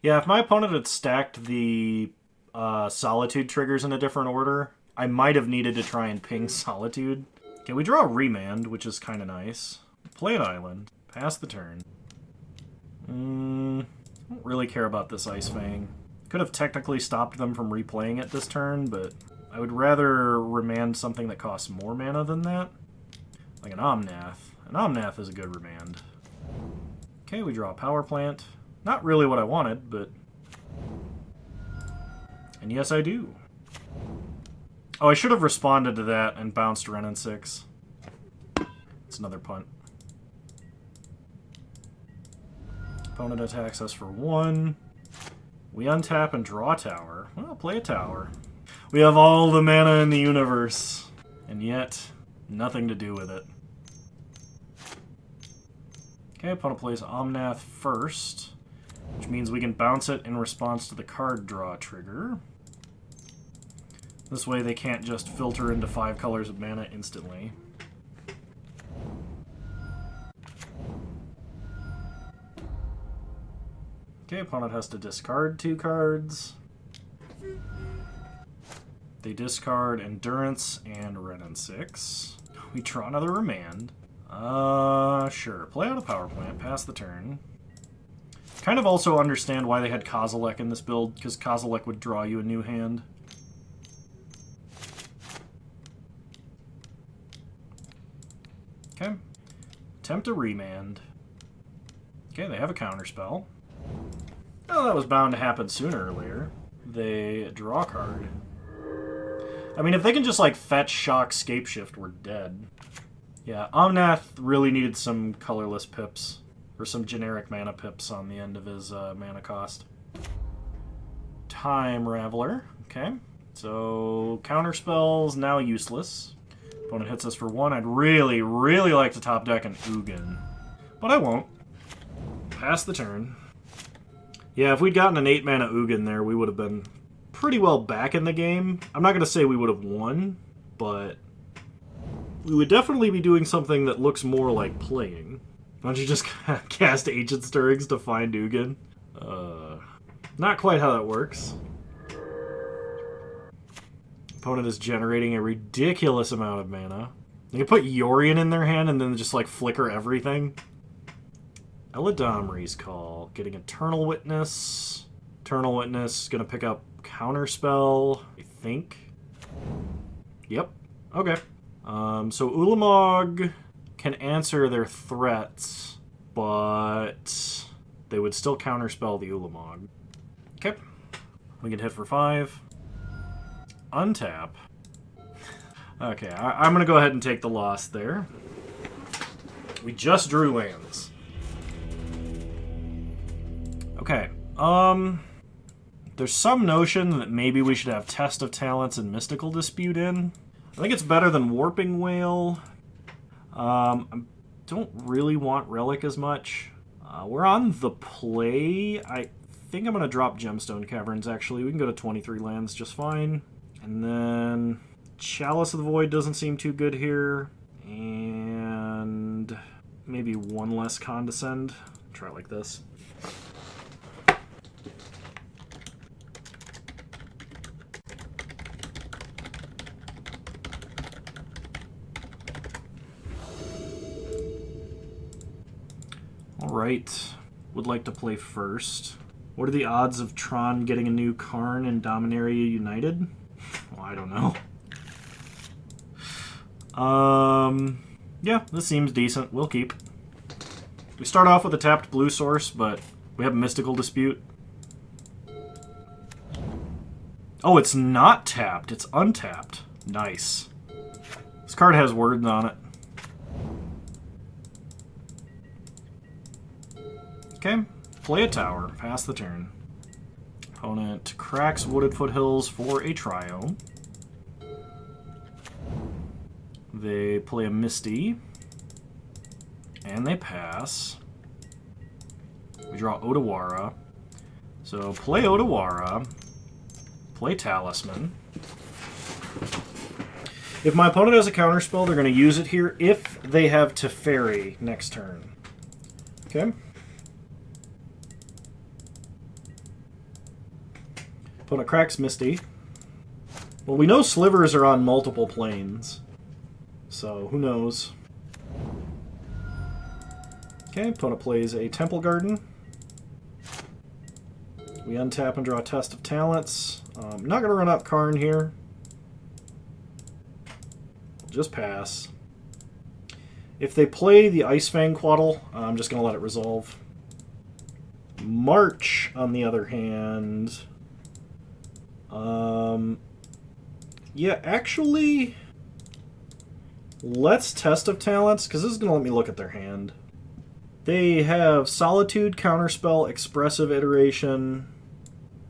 Yeah, if my opponent had stacked the Solitude triggers in a different order, I might have needed to try and ping Solitude. Okay, we draw a Remand, which is kind of nice. Play an island. Pass the turn. I don't really care about this Ice Fang. Could have technically stopped them from replaying it this turn, but I would rather remand something that costs more mana than that. Like an Omnath. An Omnath is a good remand. Okay, we draw a Power Plant. Not really what I wanted, but... And yes, I do. Oh, I should have responded to that and bounced Ren and 6. It's another punt. Opponent attacks us for 1. We untap and draw a tower. Well, play a tower. We have all the mana in the universe, and yet nothing to do with it. Okay, opponent plays Omnath first, which means we can bounce it in response to the card draw trigger. This way they can't just filter into 5 colors of mana instantly. Okay, opponent has to discard 2 cards. They discard Endurance and Ren and 6. We draw another Remand. Sure. Play out a Power Plant, pass the turn. Kind of also understand why they had Kozilek in this build, because Kozilek would draw you a new hand. Okay. Attempt a Remand. Okay, they have a counterspell. Oh, that was bound to happen sooner or later. They draw a card. I mean, if they can just, like, fetch, shock, Scapeshift, we're dead. Yeah, Omnath really needed some colorless pips. Or some generic mana pips on the end of his mana cost. Time Raveler. Okay. So, counterspells now useless. Opponent hits us for 1. I'd really, really like to top deck an Ugin. But I won't. Pass the turn. Yeah, if we'd gotten an 8-mana Ugin there, we would have been pretty well back in the game. I'm not going to say we would have won, but we would definitely be doing something that looks more like playing. Why don't you just cast Ancient Stirrings to find Ugin? Not quite how that works. Opponent is generating a ridiculous amount of mana. You can put Yorion in their hand and then just, like, flicker everything. Eladamri's Call. Getting Eternal Witness. Eternal Witness is going to pick up Counterspell, I think. Yep. Okay. So Ulamog can answer their threats but they would still counterspell the Ulamog. Okay. We can hit for 5. Untap. Okay, I'm going to go ahead and take the loss there. We just drew lands. Okay. There's some notion that maybe we should have Test of Talents and Mystical Dispute in. I think it's better than Warping Wail. I don't really want Relic as much. We're on the play. I think I'm going to drop Gemstone Caverns, actually. We can go to 23 lands just fine. And then Chalice of the Void doesn't seem too good here. And maybe one less Condescend. Try it like this. Alright. Would like to play first. What are the odds of Tron getting a new Karn and Dominaria United? Well, I don't know. Yeah, this seems decent. We'll keep. We start off with a tapped blue source, but we have a Mystical Dispute. Oh, it's not tapped. It's untapped. Nice. This card has words on it. Okay, play a tower. Pass the turn. Opponent cracks Wooded Foothills for a trio. They play a Misty. And they pass. We draw Otawara. So play Otawara. Play Talisman. If my opponent has a counterspell, they're going to use it here if they have Teferi next turn. Okay. Opponent cracks Misty. Well, we know slivers are on multiple planes. So, who knows? Okay, opponent plays a Temple Garden. We untap and draw a Test of Talents. I'm not going to run out Karn here. We'll just pass. If they play the Ice Fang Quaddle, I'm just going to let it resolve. March, on the other hand... yeah, actually, let's Test of Talents, because this is going to let me look at their hand. They have Solitude, Counterspell, Expressive Iteration,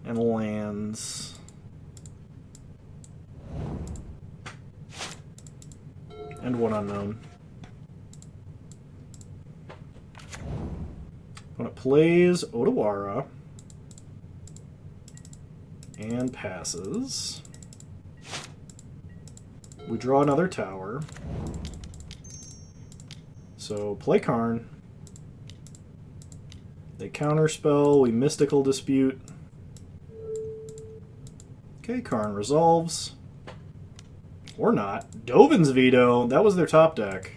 and lands. And one unknown. When it plays Otawara, and passes. We draw another tower. So play Karn. They counterspell, we Mystical Dispute. Okay, Karn resolves. Or not. Dovin's Veto, that was their top deck.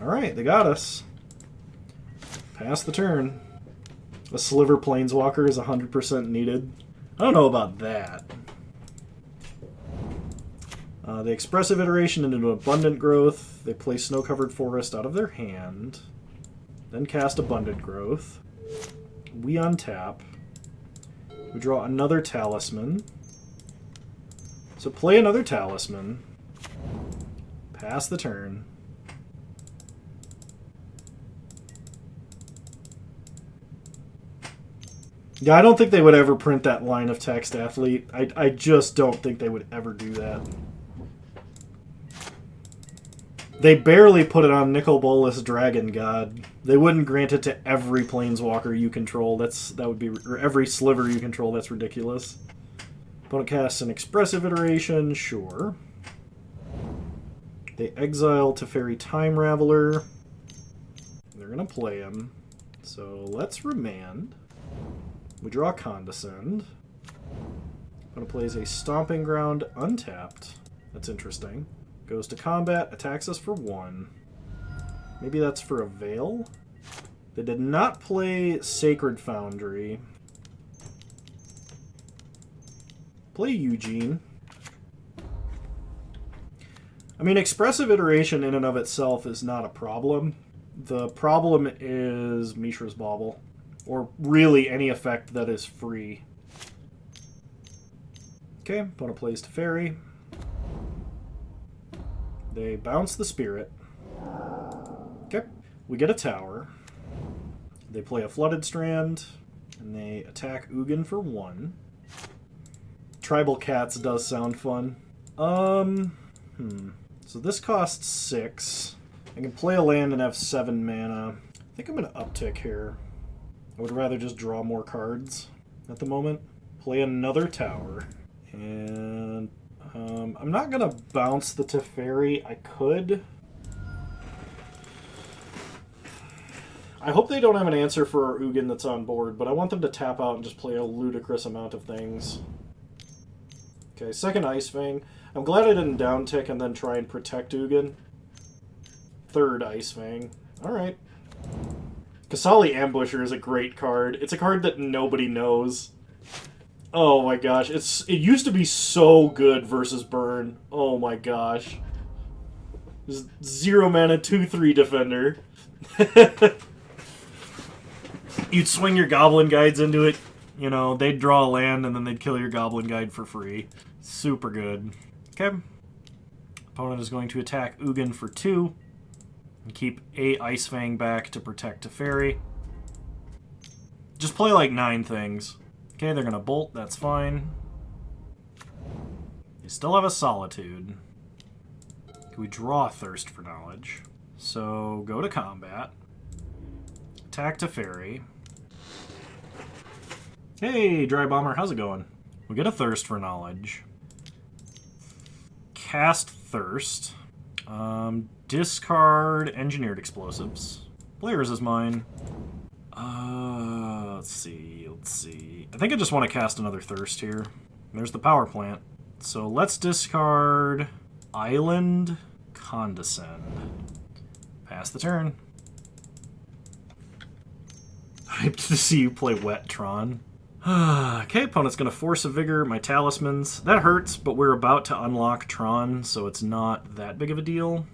Alright, they got us. Pass the turn. A Sliver Planeswalker is 100% needed. I don't know about that. The Expressive Iteration into Abundant Growth. They play Snow-Covered Forest out of their hand. Then cast Abundant Growth. We untap. We draw another Talisman. So play another Talisman. Pass the turn. Yeah, I don't think they would ever print that line of text, Athlete. I just don't think they would ever do that. They barely put it on Nicol Bolas Dragon God. They wouldn't grant it to every planeswalker you control. That would be, or every sliver you control. That's ridiculous. Opponent casts an Expressive Iteration, sure. They exile Teferi Time Raveler. They're gonna play him. So let's Remand. We draw Condescend. Opponent plays a Stomping Ground untapped. That's interesting. Goes to combat, attacks us for 1. Maybe that's for a Veil? They did not play Sacred Foundry. Play Ugin. I mean, Expressive Iteration in and of itself is not a problem. The problem is Mishra's Bauble. Or really any effect that is free. Okay, opponent plays Teferi. They bounce the Spirit. Okay, we get a tower. They play a Flooded Strand, and they attack Ugin for 1. Tribal Cats does sound fun. So this costs 6. I can play a land and have 7 mana. I think I'm going to uptick here. I would rather just draw more cards at the moment. Play another tower. And I'm not going to bounce the Teferi. I could. I hope they don't have an answer for our Ugin that's on board, but I want them to tap out and just play a ludicrous amount of things. Okay, second Ice Fang. I'm glad I didn't downtick and then try and protect Ugin. Third Ice Fang. Alright. Kasali Ambusher is a great card. It's a card that nobody knows. Oh my gosh, it used to be so good versus Burn. Oh my gosh. 0 mana 2/3 defender. You'd swing your Goblin Guides into it. You know, they'd draw a land and then they'd kill your Goblin Guide for free. Super good. Okay. Opponent is going to attack Ugin for 2. And keep a Ice Fang back to protect Teferi. Just play like 9 things. Okay, they're going to bolt. That's fine. They still have a Solitude. Can we draw Thirst for Knowledge? So, go to combat. Attack Teferi. Hey, Dry Bomber, how's it going? We get a Thirst for Knowledge. Cast Thirst. Discard Engineered Explosives. Players is mine. Let's see. I think I just want to cast another Thirst here. There's the power plant. So let's discard Island Condescend. Pass the turn. Hyped to see you play Wet Tron. Okay, opponent's going to Force of Vigor my Talismans. That hurts, but we're about to unlock Tron, so it's not that big of a deal.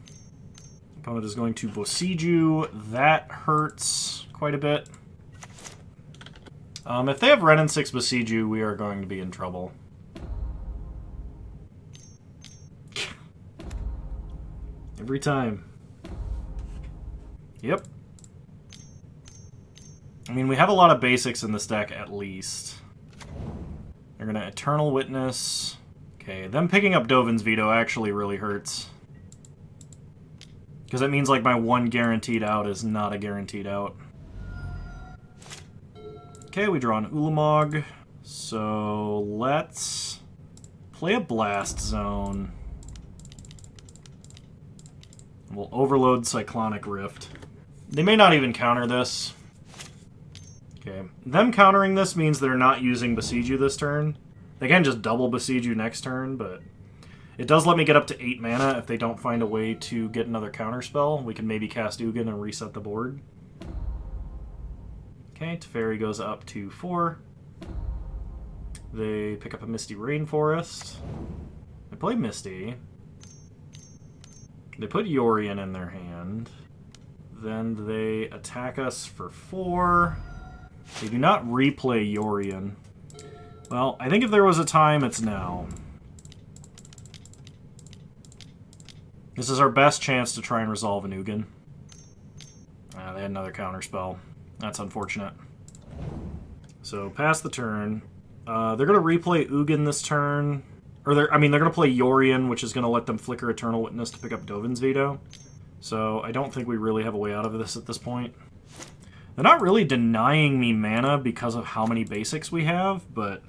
Opponent is going to Bosiju. That hurts quite a bit. If they have Ren and 6 Bosiju, we are going to be in trouble. Every time. Yep. I mean, we have a lot of basics in this deck, at least. They're going to Eternal Witness. Okay, them picking up Dovin's Veto actually really hurts. Because that means, like, my one guaranteed out is not a guaranteed out. Okay, we draw an Ulamog. So, let's play a Blast Zone. We'll overload Cyclonic Rift. They may not even counter this. Okay, them countering this means they're not using Besiege this turn. They can just double Besiege next turn, but it does let me get up to 8 mana if they don't find a way to get another counterspell. We can maybe cast Ugin and reset the board. Okay, Teferi goes up to 4. They pick up a Misty Rainforest. They play Misty. They put Yorion in their hand. Then they attack us for 4. They do not replay Yorion. Well, I think if there was a time, it's now. This is our best chance to try and resolve an Ugin. They had another counterspell. That's unfortunate. So, pass the turn. They're going to replay Ugin this turn. Or they're going to play Yorion, which is going to let them flicker Eternal Witness to pick up Dovin's Veto. So, I don't think we really have a way out of this at this point. They're not really denying me mana because of how many basics we have, but...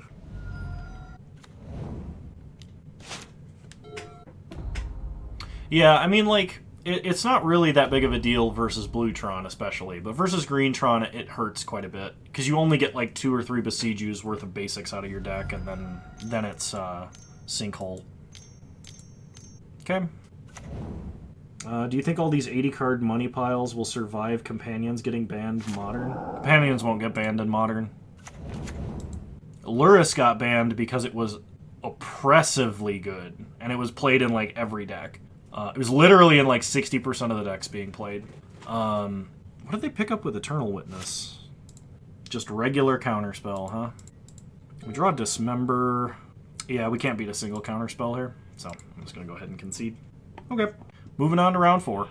yeah, I mean, like, it's not really that big of a deal versus Blue Tron, especially. But versus Green Tron, it hurts quite a bit. Because you only get, like, 2 or 3 Besiegers worth of basics out of your deck, and then it's Sinkhole. Okay. Do you think all these 80-card money piles will survive Companions getting banned Modern? Companions won't get banned in Modern. Luris got banned because it was oppressively good, and it was played in, like, every deck. It was literally in, like, 60% of the decks being played. What did they pick up with Eternal Witness? Just regular counterspell, huh? We draw Dismember. Yeah, we can't beat a single counterspell here, so I'm just going to go ahead and concede. Okay, moving on to round 4.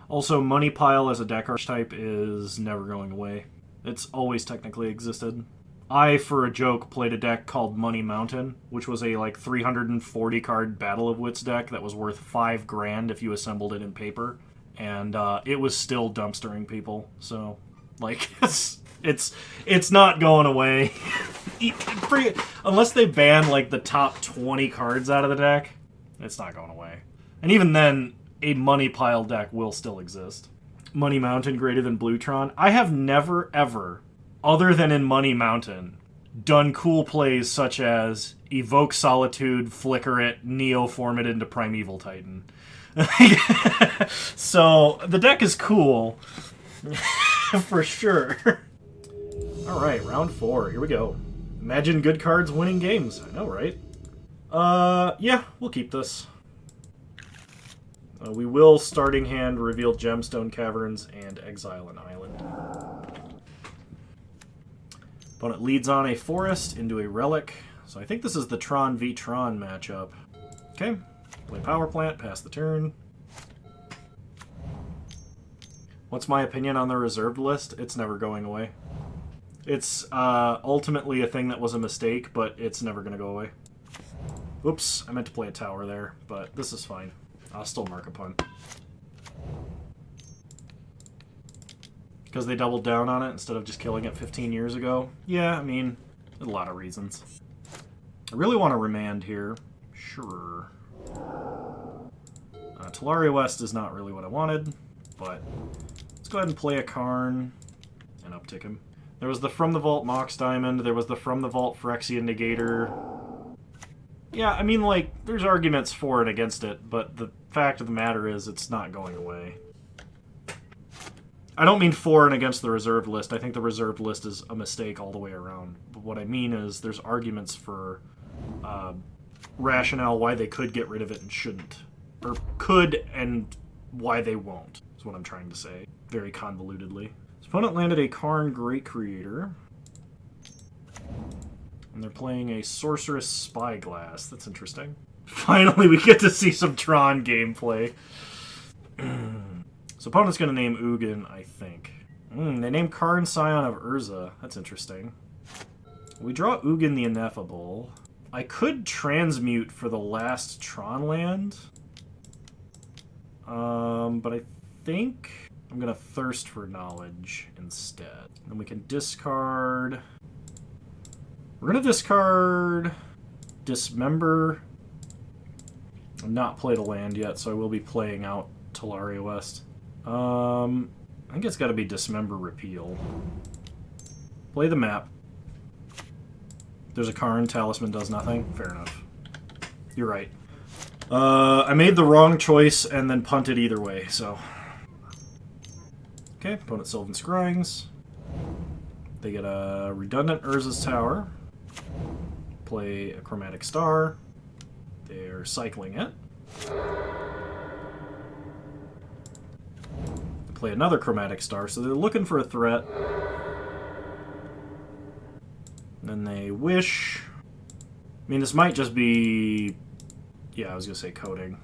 Also, Money Pile as a deck archetype is never going away. It's always technically existed. I, for a joke, played a deck called Money Mountain, which was a like 340 card Battle of Wits deck that was worth $5 grand if you assembled it in paper, and it was still dumpstering people. So, like, it's not going away. Unless they ban like the top 20 cards out of the deck, it's not going away. And even then, a Money Pile deck will still exist. Money Mountain greater than Blue Tron. I have never ever, other than in Money Mountain, done cool plays such as Evoke Solitude, Flicker it, Neoform it into Primeval Titan. So, the deck is cool. For sure. Alright, round 4. Here we go. Imagine good cards winning games. I know, right? Yeah, we'll keep this. We will, starting hand, reveal Gemstone Caverns and exile an island. Opponent leads on a forest into a relic. So I think this is the Tron v Tron matchup. Okay, play Power Plant, pass the turn. What's my opinion on the reserved list? It's never going away. It's ultimately a thing that was a mistake, but it's never going to go away. Oops, I meant to play a tower there, but this is fine. I'll still mark a punt. Because they doubled down on it instead of just killing it 15 years ago? Yeah, I mean, there's a lot of reasons. I really want to Remand here. Sure. Tolaria West is not really what I wanted, but let's go ahead and play a Karn and uptick him. There was the From the Vault Mox Diamond, there was the From the Vault Phyrexian Negator. Yeah, I mean, like, there's arguments for and against it, but the fact of the matter is it's not going away. I don't mean for and against the reserved list. I think the reserved list is a mistake all the way around. But what I mean is there's arguments for rationale why they could get rid of it and shouldn't. Or could and why they won't, is what I'm trying to say. Very convolutedly. His opponent landed a Karn Great Creator. And they're playing a Sorceress Spyglass. That's interesting. Finally, we get to see some Tron gameplay. So opponent's going to name Ugin, I think. They named Karn Scion of Urza. That's interesting. We draw Ugin the Ineffable. I could transmute for the last Tron land. But I think I'm going to Thirst for Knowledge instead. Then we can discard... We're going to discard Dismember. I've not played a land yet, so I will be playing out Tolaria West. I think it's got to be Dismember Repeal. Play the map. There's a Karn, Talisman does nothing. Fair enough. You're right. I made the wrong choice and then punted either way, so... Okay, opponent Sylvan Scryings. They get a redundant Urza's Tower. Play a Chromatic Star. They're cycling it. They play another Chromatic Star, so they're looking for a threat. Then they wish. I mean, this might just be... Yeah, I was going to say Coating.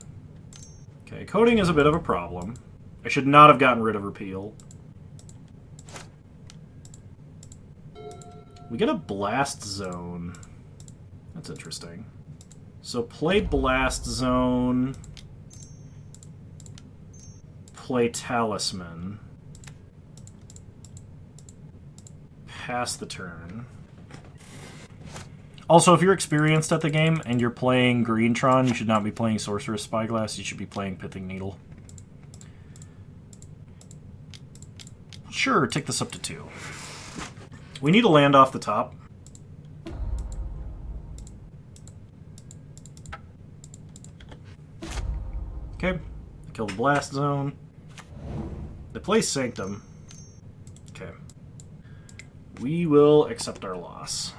Okay, Coating is a bit of a problem. I should not have gotten rid of Repeal. We get a Blast Zone. That's interesting. So play Blast Zone. Play Talisman. Pass the turn. Also, if you're experienced at the game and you're playing Green Tron, you should not be playing Sorceress Spyglass. You should be playing Pithing Needle. Sure, take this up to 2. We need a land off the top. Okay, kill the Blast Zone. They play Sanctum. Okay. We will accept our loss.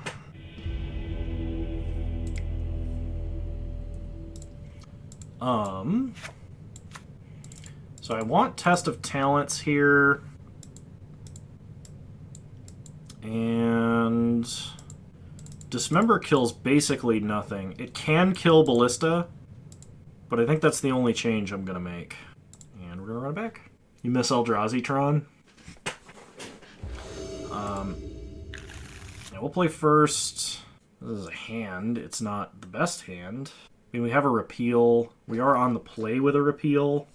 So I want Test of Talents here. And Dismember kills basically nothing. It can kill Ballista, but I think that's the only change I'm going to make. And we're going to run it back. You miss Eldrazi, Tron? Yeah, we'll play first. This is a hand. It's not the best hand. I mean, we have a Repeal. We are on the play with a Repeal.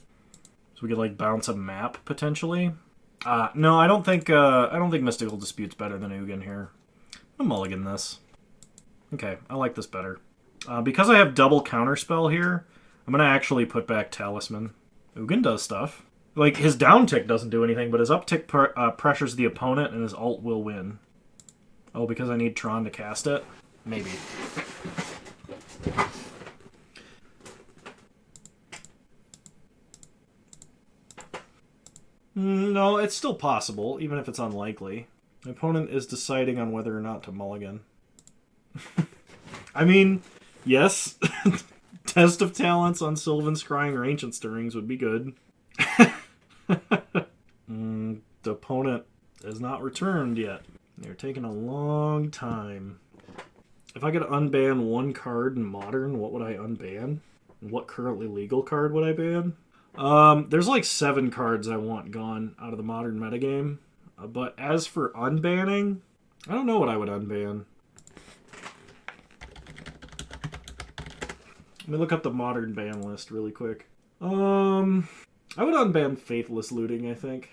So we could, like, bounce a map, potentially. No, I don't think Mystical Dispute's better than Ugin here. I'm gonna mulligan this. Okay, I like this better. Because I have double counterspell here, I'm gonna actually put back Talisman. Ugin does stuff. Like, his down tick doesn't do anything, but his uptick pressures the opponent, and his ult will win. Oh, because I need Tron to cast it? Maybe. No, it's still possible, even if it's unlikely. My opponent is deciding on whether or not to mulligan. I mean, yes. Test of Talents on Sylvan Scrying or Ancient Stirrings would be good. The opponent has not returned yet. They're taking a long time. If I could unban one card in Modern, what would I unban? What currently legal card would I ban? There's like 7 cards I want gone out of the Modern metagame. But as for unbanning, I don't know what I would unban. Let me look up the Modern ban list really quick. I would unban Faithless Looting, I think.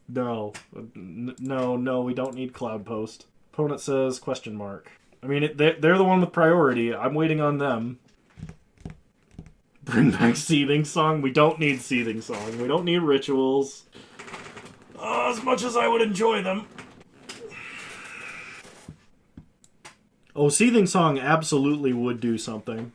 No. No, we don't need Cloud Post. Opponent says question mark. I mean, they're the one with priority. I'm waiting on them. Bring back Seething Song. We don't need Seething Song. We don't need rituals. As much as I would enjoy them. Oh, Seething Song absolutely would do something.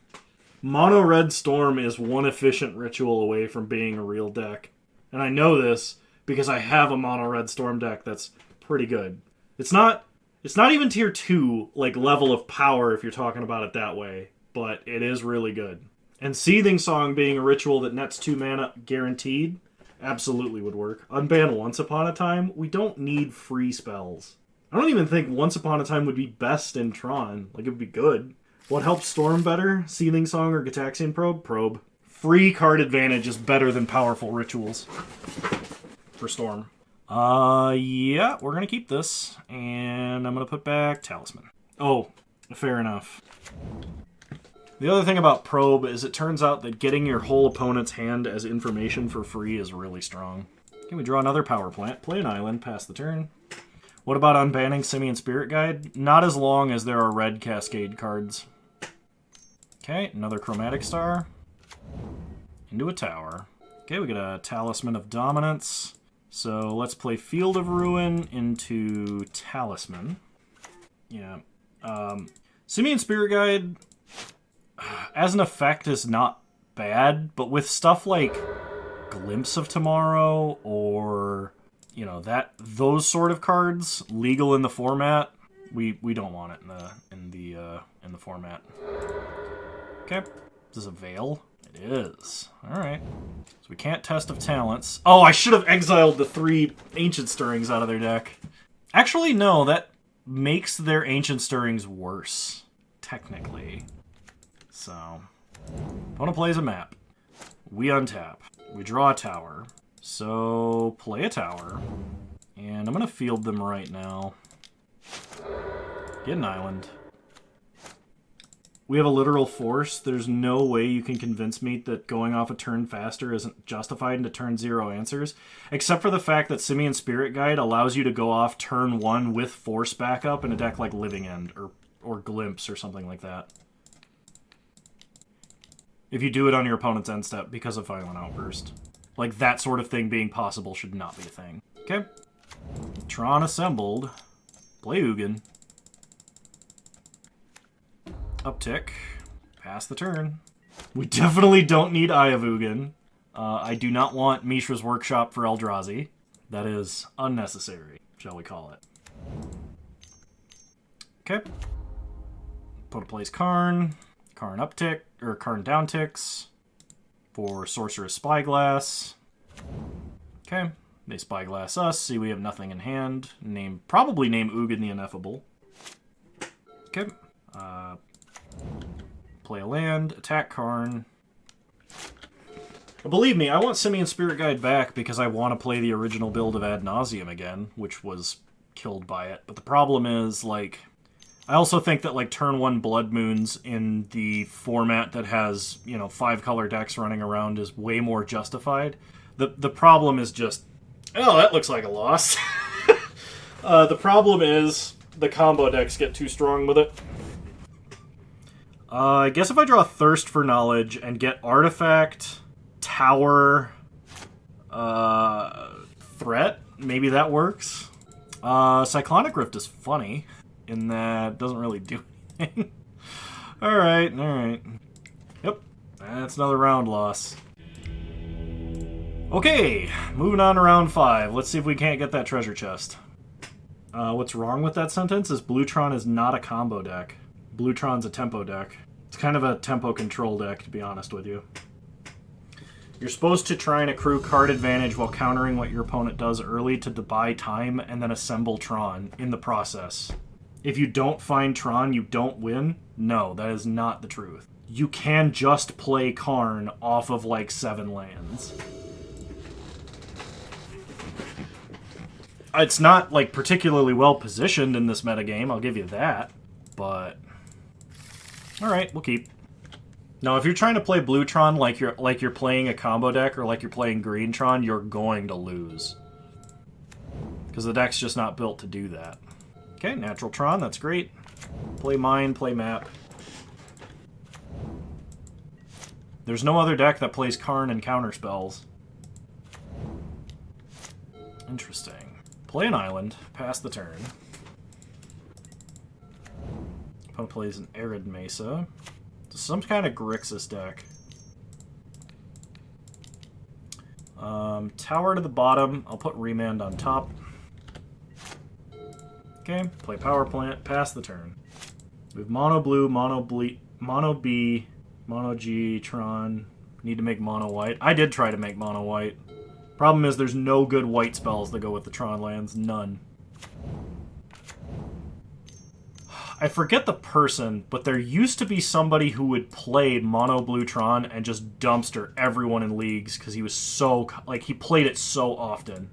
Mono Red Storm is one efficient ritual away from being a real deck. And I know this because I have a Mono Red Storm deck that's pretty good. It's not even tier 2, like, level of power if you're talking about it that way. But it is really good. And Seething Song being a ritual that nets 2 mana guaranteed absolutely would work. Unban Once Upon a Time. We don't need free spells. I don't even think Once Upon a Time would be best in Tron. Like, it would be good. What helps Storm better? Seething Song or Gitaxian Probe? Probe. Free card advantage is better than powerful rituals. For Storm. Yeah, we're gonna keep this. And I'm gonna put back Talisman. Oh, fair enough. The other thing about Probe is it turns out that getting your whole opponent's hand as information for free is really strong. Can we draw another power plant? Play an island, pass the turn. What about unbanning Simian Spirit Guide? Not as long as there are red Cascade cards. Okay, another Chromatic Star. Into a tower. Okay, we got a Talisman of Dominance. So let's play Field of Ruin into Talisman. Yeah. Simian Spirit Guide, as an effect, is not bad, but with stuff like Glimpse of Tomorrow or, you know, those sort of cards legal in the format, we don't want it in the format. Okay, is this a Veil? It is. All right. So we can't Test of Talents. Oh, I should have exiled the 3 Ancient Stirrings out of their deck. Actually, no, that makes their Ancient Stirrings worse, technically. So, opponent plays a map. We untap. We draw a tower. So, play a tower. And I'm going to field them right now. Get an island. We have a literal force. There's no way you can convince me that going off a turn faster isn't justified into turn 0 answers. Except for the fact that Simian Spirit Guide allows you to go off turn 1 with force backup in a deck like Living End or Glimpse or something like that. If you do it on your opponent's end step because of Violent Outburst. Like, that sort of thing being possible should not be a thing. Okay. Tron assembled. Play Ugin. Uptick. Pass the turn. We definitely don't need Eye of Ugin. I do not want Mishra's Workshop for Eldrazi. That is unnecessary, shall we call it. Okay. Put a place Karn. Karn uptick, or Karn downticks. for Sorceress Spyglass. Okay, they Spyglass us. See, we have nothing in hand. Probably name Ugin the Ineffable. Okay. Play a land, attack Karn. But believe me, I want Simian Spirit Guide back because I want to play the original build of Ad Nauseam again, which was killed by it. But the problem is, like, I also think that, like, turn 1 Blood Moons in the format that has, 5-color decks running around is way more justified. The problem is just... Oh, that looks like a loss. The problem is the combo decks get too strong with it. I guess if I draw Thirst for Knowledge and get Artifact, Tower, Threat, maybe that works. Cyclonic Rift is funny in that it doesn't really do anything. Alright. Yep, that's another round loss. Okay, moving on to round 5. Let's see if we can't get that treasure chest. What's wrong with that sentence is Bluetron is not a combo deck. Bluetron's a tempo deck. It's kind of a tempo control deck, to be honest with you. You're supposed to try and accrue card advantage while countering what your opponent does early to buy time and then assemble Tron in the process. If you don't find Tron, you don't win? No, that is not the truth. You can just play Karn off of like 7 lands. It's not like particularly well positioned in this metagame, I'll give you that, but alright, we'll keep. Now, if you're trying to play Blue Tron like you're playing a combo deck or like you're playing Green Tron, you're going to lose. Because the deck's just not built to do that. Okay, Natural Tron, that's great. Play Mine, play Map. There's no other deck that plays Karn and counterspells. Interesting. Play an island, pass the turn. Opponent plays an Arid Mesa. Some kind of Grixis deck. Tower to the bottom. I'll put Remand on top. Okay, play Power Plant, pass the turn. We have Mono Blue, Mono B, Mono G, Tron. Need to make Mono White. I did try to make Mono White. Problem is there's no good white spells that go with the Tron lands. None. I forget the person, but there used to be somebody who would play Mono Blue Tron and just dumpster everyone in leagues because he was so... like, he played it so often.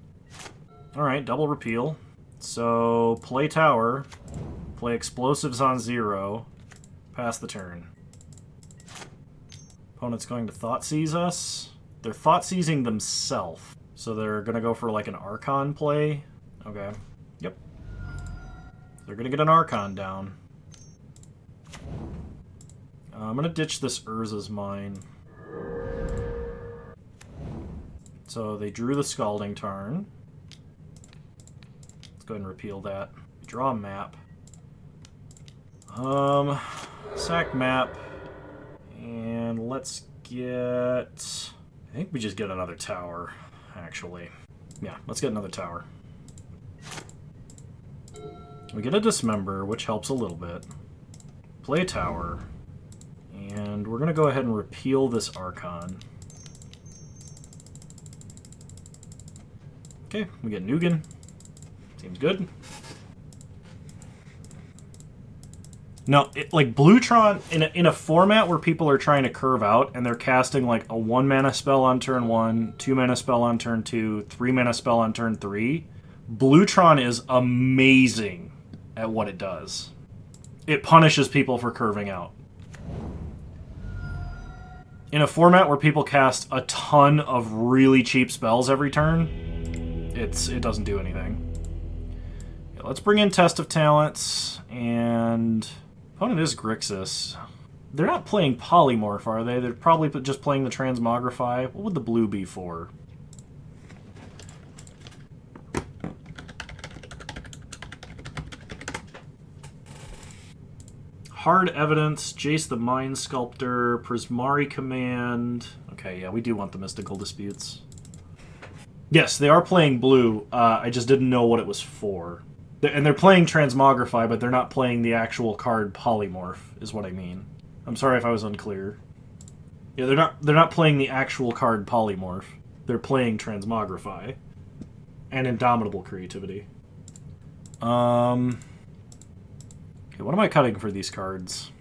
Alright, double Repeal. So, play Tower. Play Explosives on 0. Pass the turn. Opponent's going to Thoughtseize us. They're Thoughtseizing themselves. So they're going to go for like an Archon play. Okay. Yep. They're going to get an Archon down. I'm going to ditch this Urza's Mine. So they drew the Scalding Tarn. Let's go ahead and repeal that. Draw a map. Sack map. And let's get... I think we just get another tower, actually. Yeah, let's get another tower. We get a Dismember, which helps a little bit. Play a tower. And we're going to go ahead and repeal this Archon. Okay, we get an Ugin. Seems good. No, like Bluetron, in a format where people are trying to curve out and they're casting like a 1-mana spell on turn 1, 2-mana spell on turn 2, 3-mana spell on turn 3, Bluetron is amazing at what it does. It punishes people for curving out. In a format where people cast a ton of really cheap spells every turn, it doesn't do anything. Yeah, let's bring in Test of Talents, and... opponent is Grixis. They're not playing Polymorph, are they? They're probably just playing the Transmogrify. What would the blue be for? Hard Evidence, Jace the Mind Sculptor, Prismari Command. Okay, yeah, we do want the Mystical Disputes. Yes, they are playing blue. I just didn't know what it was for. And they're playing Transmogrify, but they're not playing the actual card Polymorph, is what I mean. I'm sorry if I was unclear. Yeah, they're not playing the actual card Polymorph. They're playing Transmogrify and Indomitable Creativity. Okay, what am I cutting for these cards?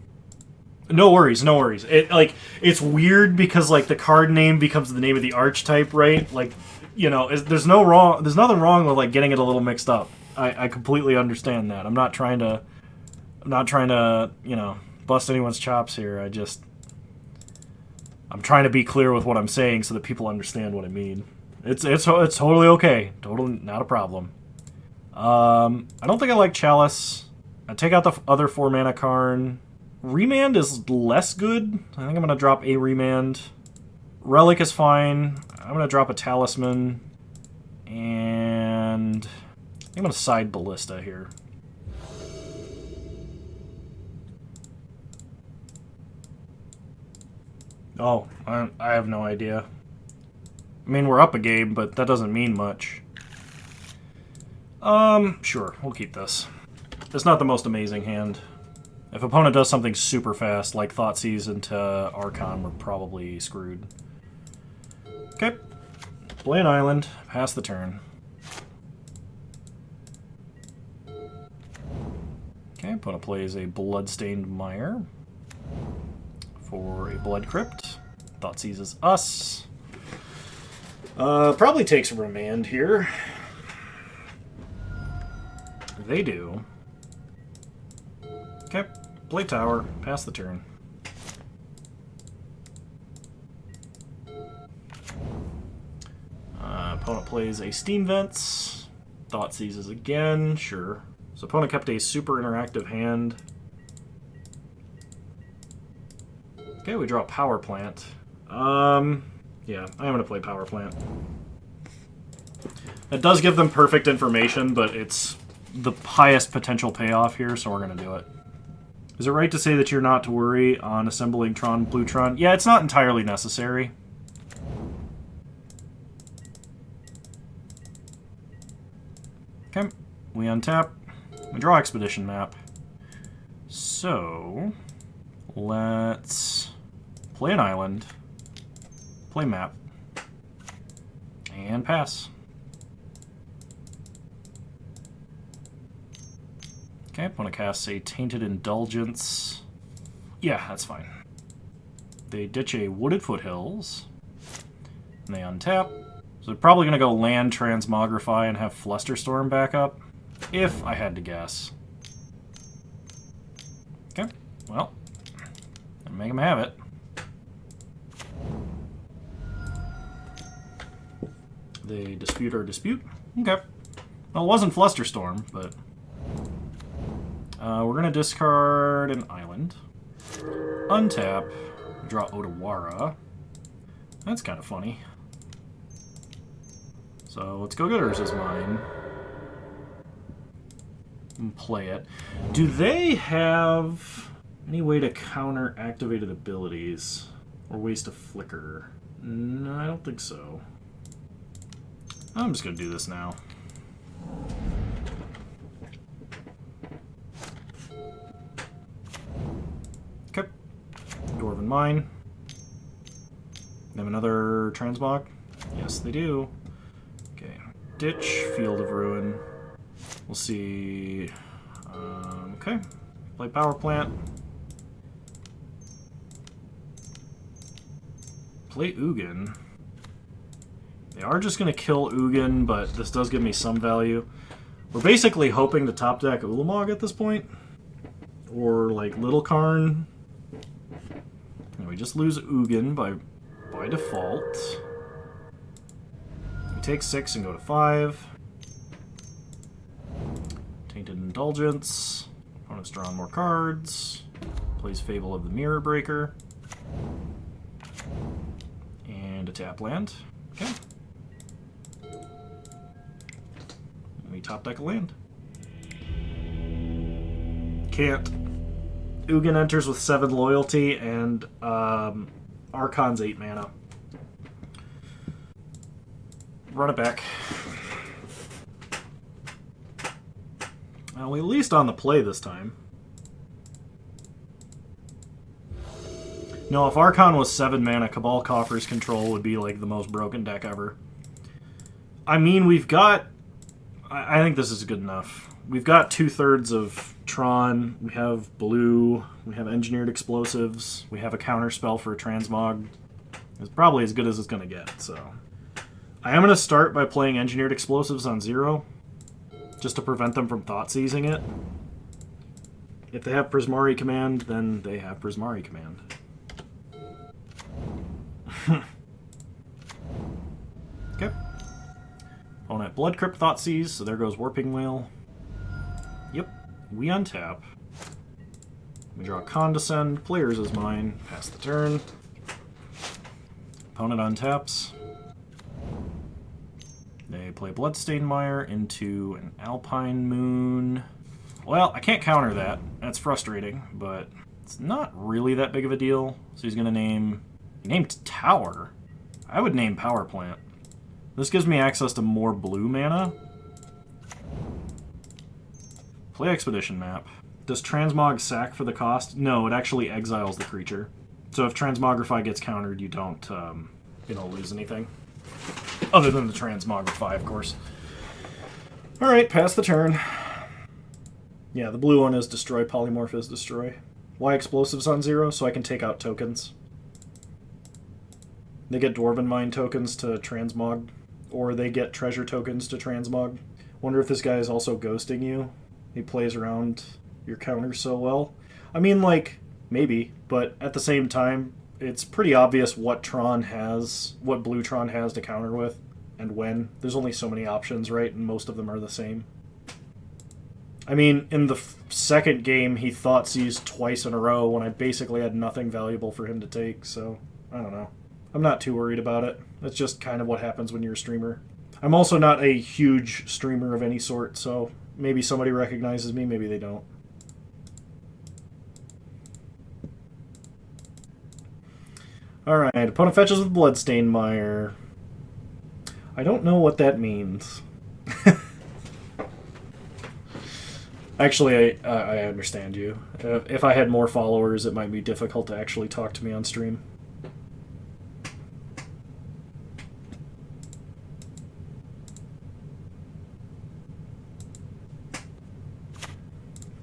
No worries, no worries. It's weird because like the card name becomes the name of the archetype, right? Like, you know, there's nothing wrong with like getting it a little mixed up. I completely understand that. I'm not trying to, you know, bust anyone's chops here. I'm trying to be clear with what I'm saying so that people understand what I mean. It's totally okay. Totally not a problem. I don't think I like Chalice. I take out the other 4-mana Karn. Remand is less good. I think I'm going to drop a Remand. Relic is fine. I'm going to drop a Talisman. And I'm going to side Ballista here. Oh, I have no idea. I mean, we're up a game, but that doesn't mean much. Sure, we'll keep this. It's not the most amazing hand. If opponent does something super fast, like Thoughtseize into Archon, we're probably screwed. Okay. Play an island, pass the turn. Okay, opponent plays a Bloodstained Mire for a Blood Crypt. Thoughtseizes us. Probably takes a Remand here. They do. Okay, play tower, pass the turn. Opponent plays a Steam Vents. Thoughtseizes again, sure. So opponent kept a super interactive hand. Okay, we draw a Power Plant. Yeah, I am going to play Power Plant. It does give them perfect information, but it's the highest potential payoff here, so we're going to do it. Is it right to say that you're not to worry on assembling Tron, Blue Tron? Yeah, it's not entirely necessary. Okay, we untap. We draw Expedition Map. So, let's play an island, play map, and pass. Okay, opponent casts a Tainted Indulgence. Yeah, that's fine. They ditch a Wooded Foothills, and they untap. So they're probably going to go land Transmogrify and have Flusterstorm back up, if I had to guess. Okay, well, make them have it. They dispute our dispute. Okay. Well, it wasn't Flusterstorm, but we're going to discard an island. Untap. Draw Otawara. That's kind of funny. So let's go get Urza's Mine. And play it. Do they have any way to counter activated abilities? Or ways to flicker? No, I don't think so. I'm just going to do this now. Okay. Dwarven Mine. They have another Transmog? Yes, they do. Okay. Ditch, Field of Ruin. We'll see. Okay. Play Power Plant. Play Ugin. They are just going to kill Ugin, but this does give me some value. We're basically hoping to top deck Ulamog at this point. Or, like, Little Karn. And we just lose Ugin by default. We take 6 and go to 5. Tainted Indulgence. Opponent's drawn more cards. Plays Fable of the Mirror Breaker. And a tap land. Okay. We top deck a land. Can't. Ugin enters with 7 loyalty, and Archon's 8 mana. Run it back. We at least on the play this time. No, if Archon was 7 mana, Cabal Coffers Control would be like the most broken deck ever. I mean, we've got... I think this is good enough. We've got 2/3 of Tron, we have blue, we have Engineered Explosives, we have a counter spell for a Transmog. It's probably as good as it's going to get, so... I am going to start by playing Engineered Explosives on 0, just to prevent them from Thoughtsseizing it. If they have Prismari Command, then they have Prismari Command. Okay. Opponent Blood Crypt Thoughtseize, so there goes Warping Wail. Yep. We untap. We draw Condescend, players is mine, pass the turn. Opponent untaps. They play Bloodstained Mire into an Alpine Moon. Well, I can't counter that. That's frustrating, but it's not really that big of a deal. So he's going to name... He named Tower. I would name Power Plant. This gives me access to more blue mana. Play Expedition Map. Does Transmog sack for the cost? No, it actually exiles the creature. So if Transmogrify gets countered, you don't, lose anything. Other than the Transmogrify, of course. Alright, pass the turn. Yeah, the blue one is Destroy, Polymorph is Destroy. Why Explosives on 0? So I can take out tokens. They get Dwarven Mine tokens to Transmog, or they get Treasure tokens to Transmog. Wonder if this guy is also ghosting you. He plays around your counters so well. I mean, like, maybe, but at the same time, it's pretty obvious what Tron has, what blue Tron has to counter with, and when. There's only so many options, right? And most of them are the same. I mean, in the second game, he Thoughtseized twice in a row when I basically had nothing valuable for him to take, so I don't know. I'm not too worried about it. That's just kind of what happens when you're a streamer. I'm also not a huge streamer of any sort, so maybe somebody recognizes me, maybe they don't. Alright, opponent fetches with Bloodstained Mire. I don't know what that means. Actually, I understand you. If I had more followers, it might be difficult to actually talk to me on stream.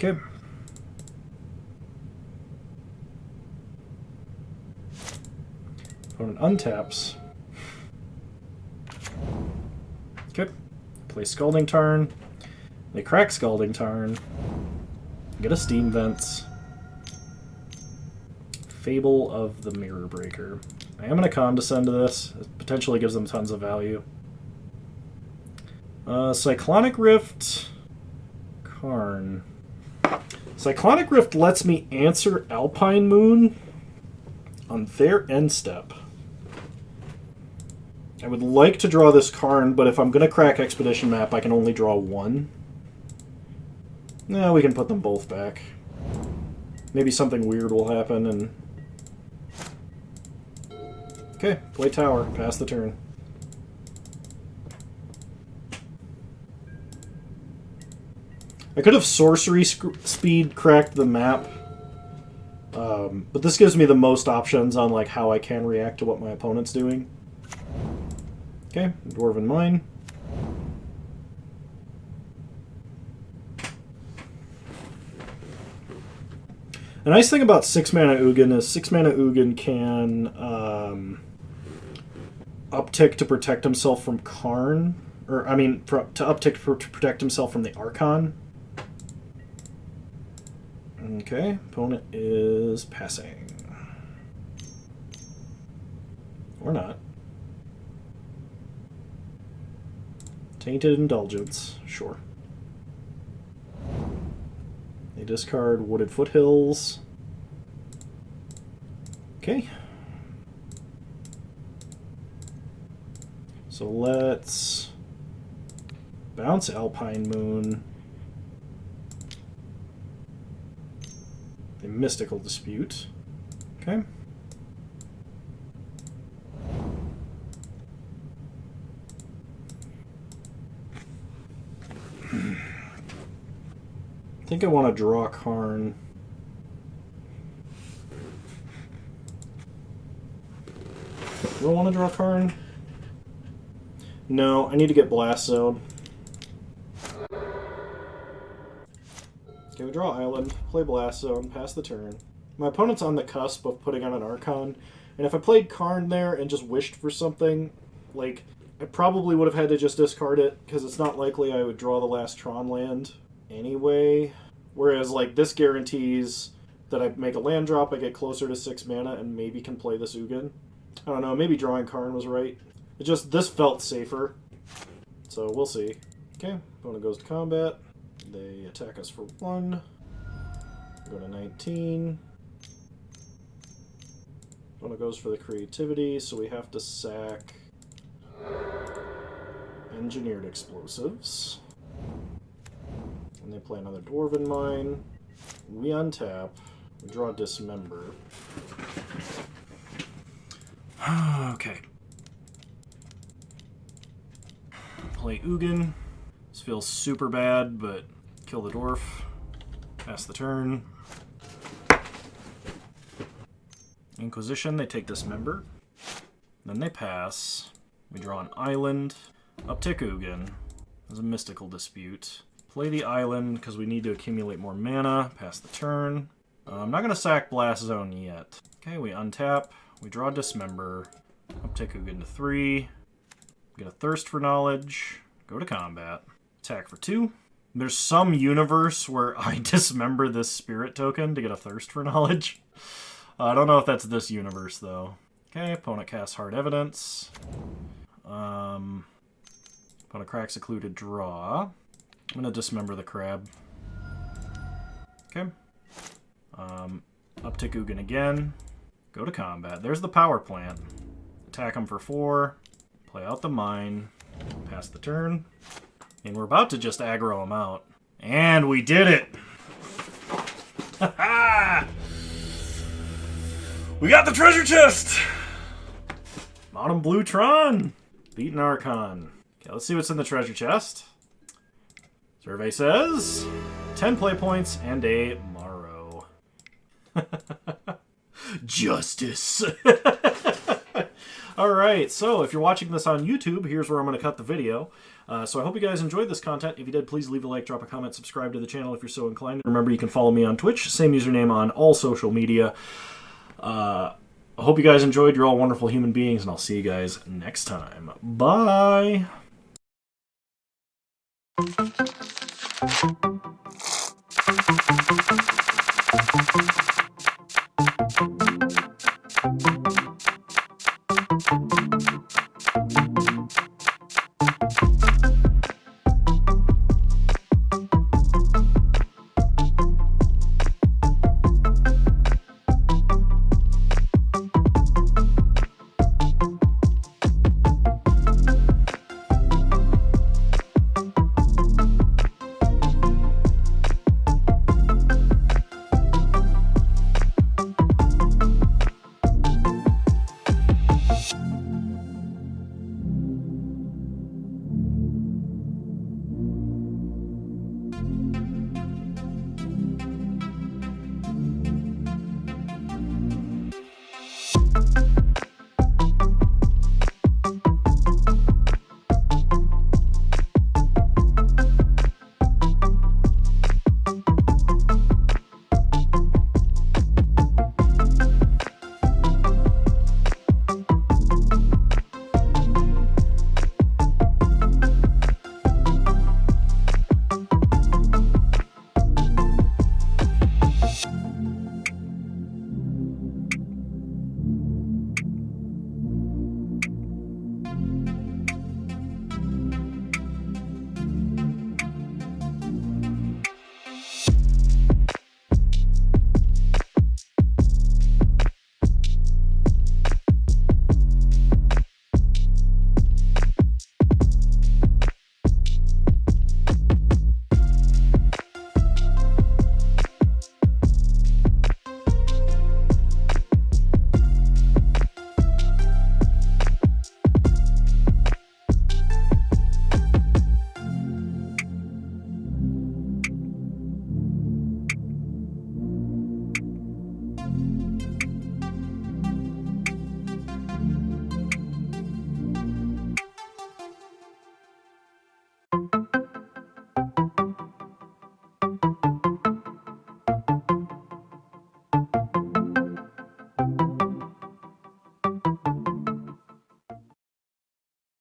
Okay. Opponent untaps. Okay. Play Scalding Tarn. They crack Scalding Tarn. Get a Steam Vents. Fable of the Mirror Breaker. I am going to Condescend to this. It potentially gives them tons of value. Cyclonic Rift. Karn. Cyclonic Rift lets me answer Alpine Moon on their end step. I would like to draw this Karn, but if I'm going to crack Expedition Map, I can only draw one. Yeah, we can put them both back. Maybe something weird will happen and... Okay, play Tower. Pass the turn. I could have Sorcery Speed cracked the map, but this gives me the most options on like how I can react to what my opponent's doing. Okay, Dwarven Mine. The nice thing about 6-mana Ugin is 6-mana Ugin can uptick to protect himself from Karn, or I mean, to uptick to protect himself from the Archon. Okay, opponent is passing. Or not. Tainted Indulgence, sure. They discard Wooded Foothills. Okay. So let's bounce Alpine Moon. A Mystical Dispute. Okay. I think I want to draw Karn. Do I want to draw Karn? No, I need to get Blast Zone. Okay, we draw Island, play Blast Zone, pass the turn. My opponent's on the cusp of putting on an Archon, and if I played Karn there and just wished for something, like, I probably would have had to just discard it, because it's not likely I would draw the last Tron land anyway. Whereas, like, this guarantees that I make a land drop, I get closer to 6 mana, and maybe can play this Ugin. I don't know, maybe drawing Karn was right. It just, this felt safer. So, we'll see. Okay, opponent goes to combat. They attack us for 1. Go to 19. Opponent goes for the creativity, so we have to sack Engineered Explosives. And they play another Dwarven Mine. We untap. We draw Dismember. Okay. Play Ugin. This feels super bad, but kill the dwarf. Pass the turn. Inquisition, they take Dismember. Then they pass. We draw an island. Uptick Ugin. There's a mystical dispute. Play the island because we need to accumulate more mana. Pass the turn. I'm not going to sack Blast Zone yet. Okay, we untap. We draw Dismember. Uptick Ugin to 3. Get a Thirst for Knowledge. Go to combat. Attack for 2. There's some universe where I dismember this spirit token to get a Thirst for Knowledge. I don't know if that's this universe, though. Okay, opponent casts Hard Evidence. Opponent cracks Secluded Draw. I'm going to dismember the crab. Okay. Uptick Ugin again. Go to combat. There's the power plant. Attack him for 4. Play out the mine. Pass the turn. And we're about to just aggro him out. And we did it! Ha We got the treasure chest! Mono Blue Tron! Beaten Archon. Okay, let's see what's in the treasure chest. Survey says 10 play points and a Morrow. Justice! Alright, so if you're watching this on YouTube, here's where I'm going to cut the video. So I hope you guys enjoyed this content. If you did, please leave a like, drop a comment, subscribe to the channel if you're so inclined. Remember, you can follow me on Twitch, same username on all social media. I hope you guys enjoyed. You're all wonderful human beings, and I'll see you guys next time. Bye!